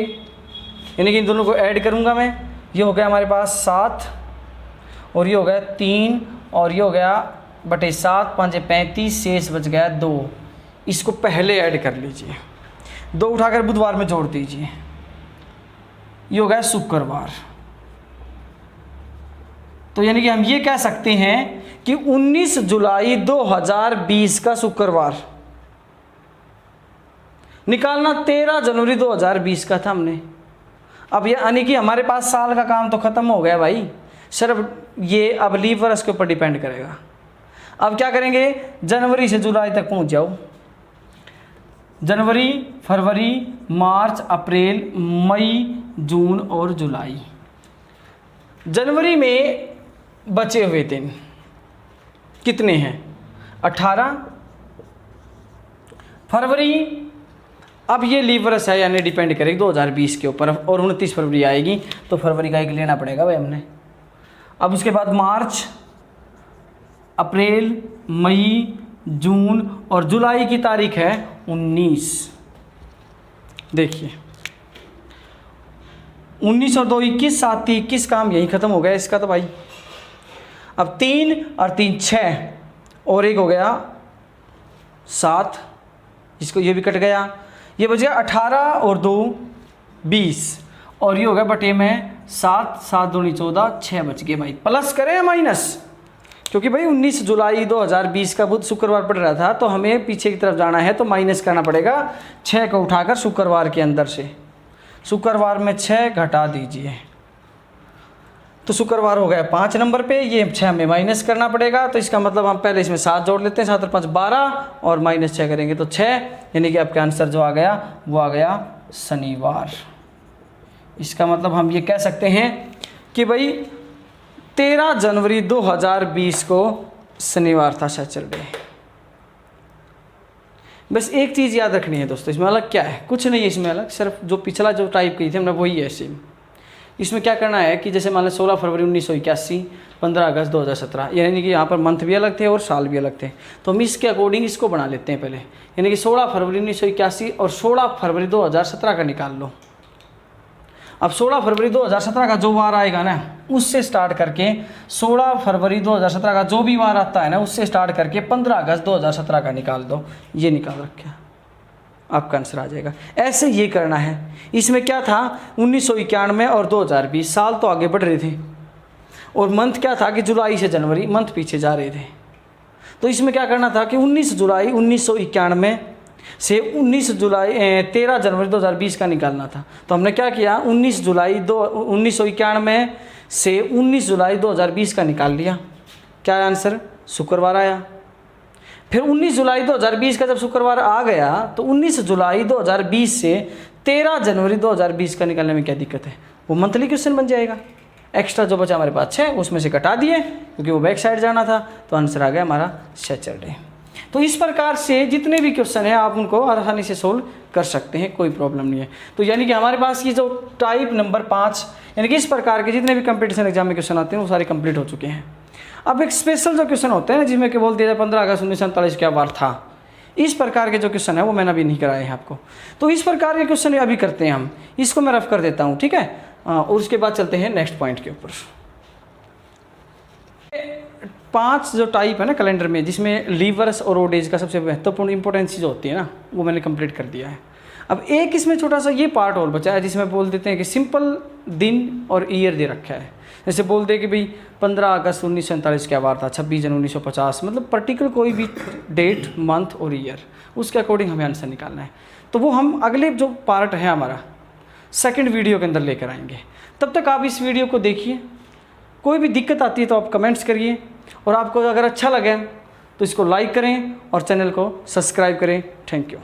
यानी कि इन दोनों को ऐड करूँगा मैं, ये हो गया हमारे पास 7 और ये हो गया 3 और ये हो गया बटे 7, 5 35, शेष बच गया 2। इसको पहले ऐड कर लीजिए, 2 उठाकर बुधवार में जोड़ दीजिए, ये हो गया शुक्रवार। तो यानी कि हम ये कह सकते हैं कि 19 जुलाई 2020 का शुक्रवार निकालना 13 जनवरी 2020 का था हमने। अब ये यानी कि हमारे पास साल का काम तो ख़त्म हो गया भाई, सिर्फ ये अब लीव वर्ष के ऊपर डिपेंड करेगा। अब क्या करेंगे, जनवरी से जुलाई तक पहुंच जाओ, जनवरी, फरवरी, मार्च, अप्रैल, मई, जून और जुलाई। जनवरी में बचे हुए दिन कितने हैं, 18। फरवरी, अब ये लीव वर्ष है यानी डिपेंड करेगी 2020 के ऊपर, और 29 फरवरी आएगी तो फरवरी का एक लेना पड़ेगा भाई हमने। अब उसके बाद मार्च, अप्रैल, मई, जून और जुलाई की तारीख है 19। देखिए 19 और 2 21, 7 21, काम यही ख़त्म हो गया इसका तो भाई। अब 3 और 3 6 और एक हो गया 7, इसको ये भी कट गया, ये बच गया 18 और 2 20 और ये हो गया बटे में 7, 7 दूनी 14, 6 बच गए भाई। प्लस करें या माइनस, क्योंकि भाई 19 जुलाई 2020 का बुध शुक्रवार पड़ रहा था तो हमें पीछे की तरफ जाना है तो माइनस करना पड़ेगा 6 को उठाकर शुक्रवार के अंदर से, शुक्रवार में 6 घटा दीजिए तो शुक्रवार हो गया 5 नंबर पे, ये 6 में माइनस करना पड़ेगा। तो इसका मतलब हम पहले इसमें 7 जोड़ लेते हैं, 7 और 5 12 और माइनस 6 करेंगे तो 6, यानी कि आपका आंसर जो आ गया वो आ गया शनिवार। इसका मतलब हम ये कह सकते हैं कि भाई 13 जनवरी 2020 को शनिवार था, सैटरडे। बस एक चीज़ याद रखनी है दोस्तों, इसमें अलग क्या है, कुछ नहीं है इसमें अलग, सिर्फ जो पिछला जो टाइप की थी हमने वही है सेम। इसमें क्या करना है कि जैसे मान लो 16 फरवरी 1981, 15 अगस्त 2017, यानी कि यहाँ पर मंथ भी अलग थे और साल भी अलग थे, तो हम इसके अकॉर्डिंग इसको बना लेते हैं पहले। यानी कि 16 फरवरी 1981 और 16 फरवरी 2017 का निकाल लो। अब 16 फरवरी 2017 का जो वार आएगा ना उससे स्टार्ट करके 16 फरवरी 2017 का जो भी वार आता है ना उससे स्टार्ट करके 15 अगस्त 2017 का निकाल दो, ये निकाल रखा आपका आंसर आ जाएगा। ऐसे ये करना है। इसमें क्या था 1991 और 2020 साल तो आगे बढ़ रहे थे और मंथ क्या था कि जुलाई से जनवरी, मंथ पीछे जा रहे थे। तो इसमें क्या करना था कि 19 जुलाई 1991 से 13 जनवरी 2020 का निकालना था। तो हमने क्या किया 19 जुलाई 1991 से 19 जुलाई 2020 का निकाल लिया। क्या आंसर, शुक्रवार आया। फिर 19 जुलाई 2020 का जब शुक्रवार आ गया तो 19 जुलाई 2020 से 13 जनवरी 2020 का निकालने में क्या दिक्कत है, वो मंथली क्वेश्चन बन जाएगा। एक्स्ट्रा जो बचा हमारे पास 6 उसमें से कटा दिए क्योंकि वो बैक साइड जाना था, तो आंसर आ गया हमारा सैटरडे। तो इस प्रकार से जितने भी क्वेश्चन हैं आप उनको आसानी से सोल्व कर सकते हैं, कोई प्रॉब्लम नहीं है। तो यानी कि हमारे पास ये जो टाइप नंबर 5 यानी कि इस प्रकार के जितने भी कंपटीशन एग्जाम में क्वेश्चन आते हैं वो सारे कंप्लीट हो चुके हैं। अब एक स्पेशल जो क्वेश्चन होते हैं जिसमें कि बोल दिया जाए 15 अगस्त 1947 क्या वार था, इस प्रकार के जो क्वेश्चन है वो मैंने अभी नहीं कराए हैं आपको। तो इस प्रकार के क्वेश्चन अभी करते हैं हम, इसको मैं रफ कर देता हूँ, ठीक है। और उसके बाद चलते हैं नेक्स्ट पॉइंट के ऊपर। 5 जो टाइप है ना कैलेंडर में, जिसमें लीवर्स और ओडेज का सबसे महत्वपूर्ण इंपॉर्टेंस जो होती है ना वो मैंने कंप्लीट कर दिया है। अब एक इसमें छोटा सा ये पार्ट और बचा है जिसमें बोल देते हैं कि सिंपल दिन और ईयर दे रखा है। जैसे बोल दे कि भाई 15 अगस्त 1947 क्या वार था, 26 जनवरी 1950, मतलब पर्टिकुलर कोई भी डेट, मंथ और ईयर, उसके अकॉर्डिंग हमें आंसर निकालना है। तो वो हम अगले जो पार्ट है हमारा सेकंड वीडियो के अंदर लेकर आएंगे। तब तक आप इस वीडियो को देखिए, कोई भी दिक्कत आती है तो आप कमेंट्स करिए, और आपको अगर अच्छा लगे तो इसको लाइक करें और चैनल को सब्सक्राइब करें। Thank you.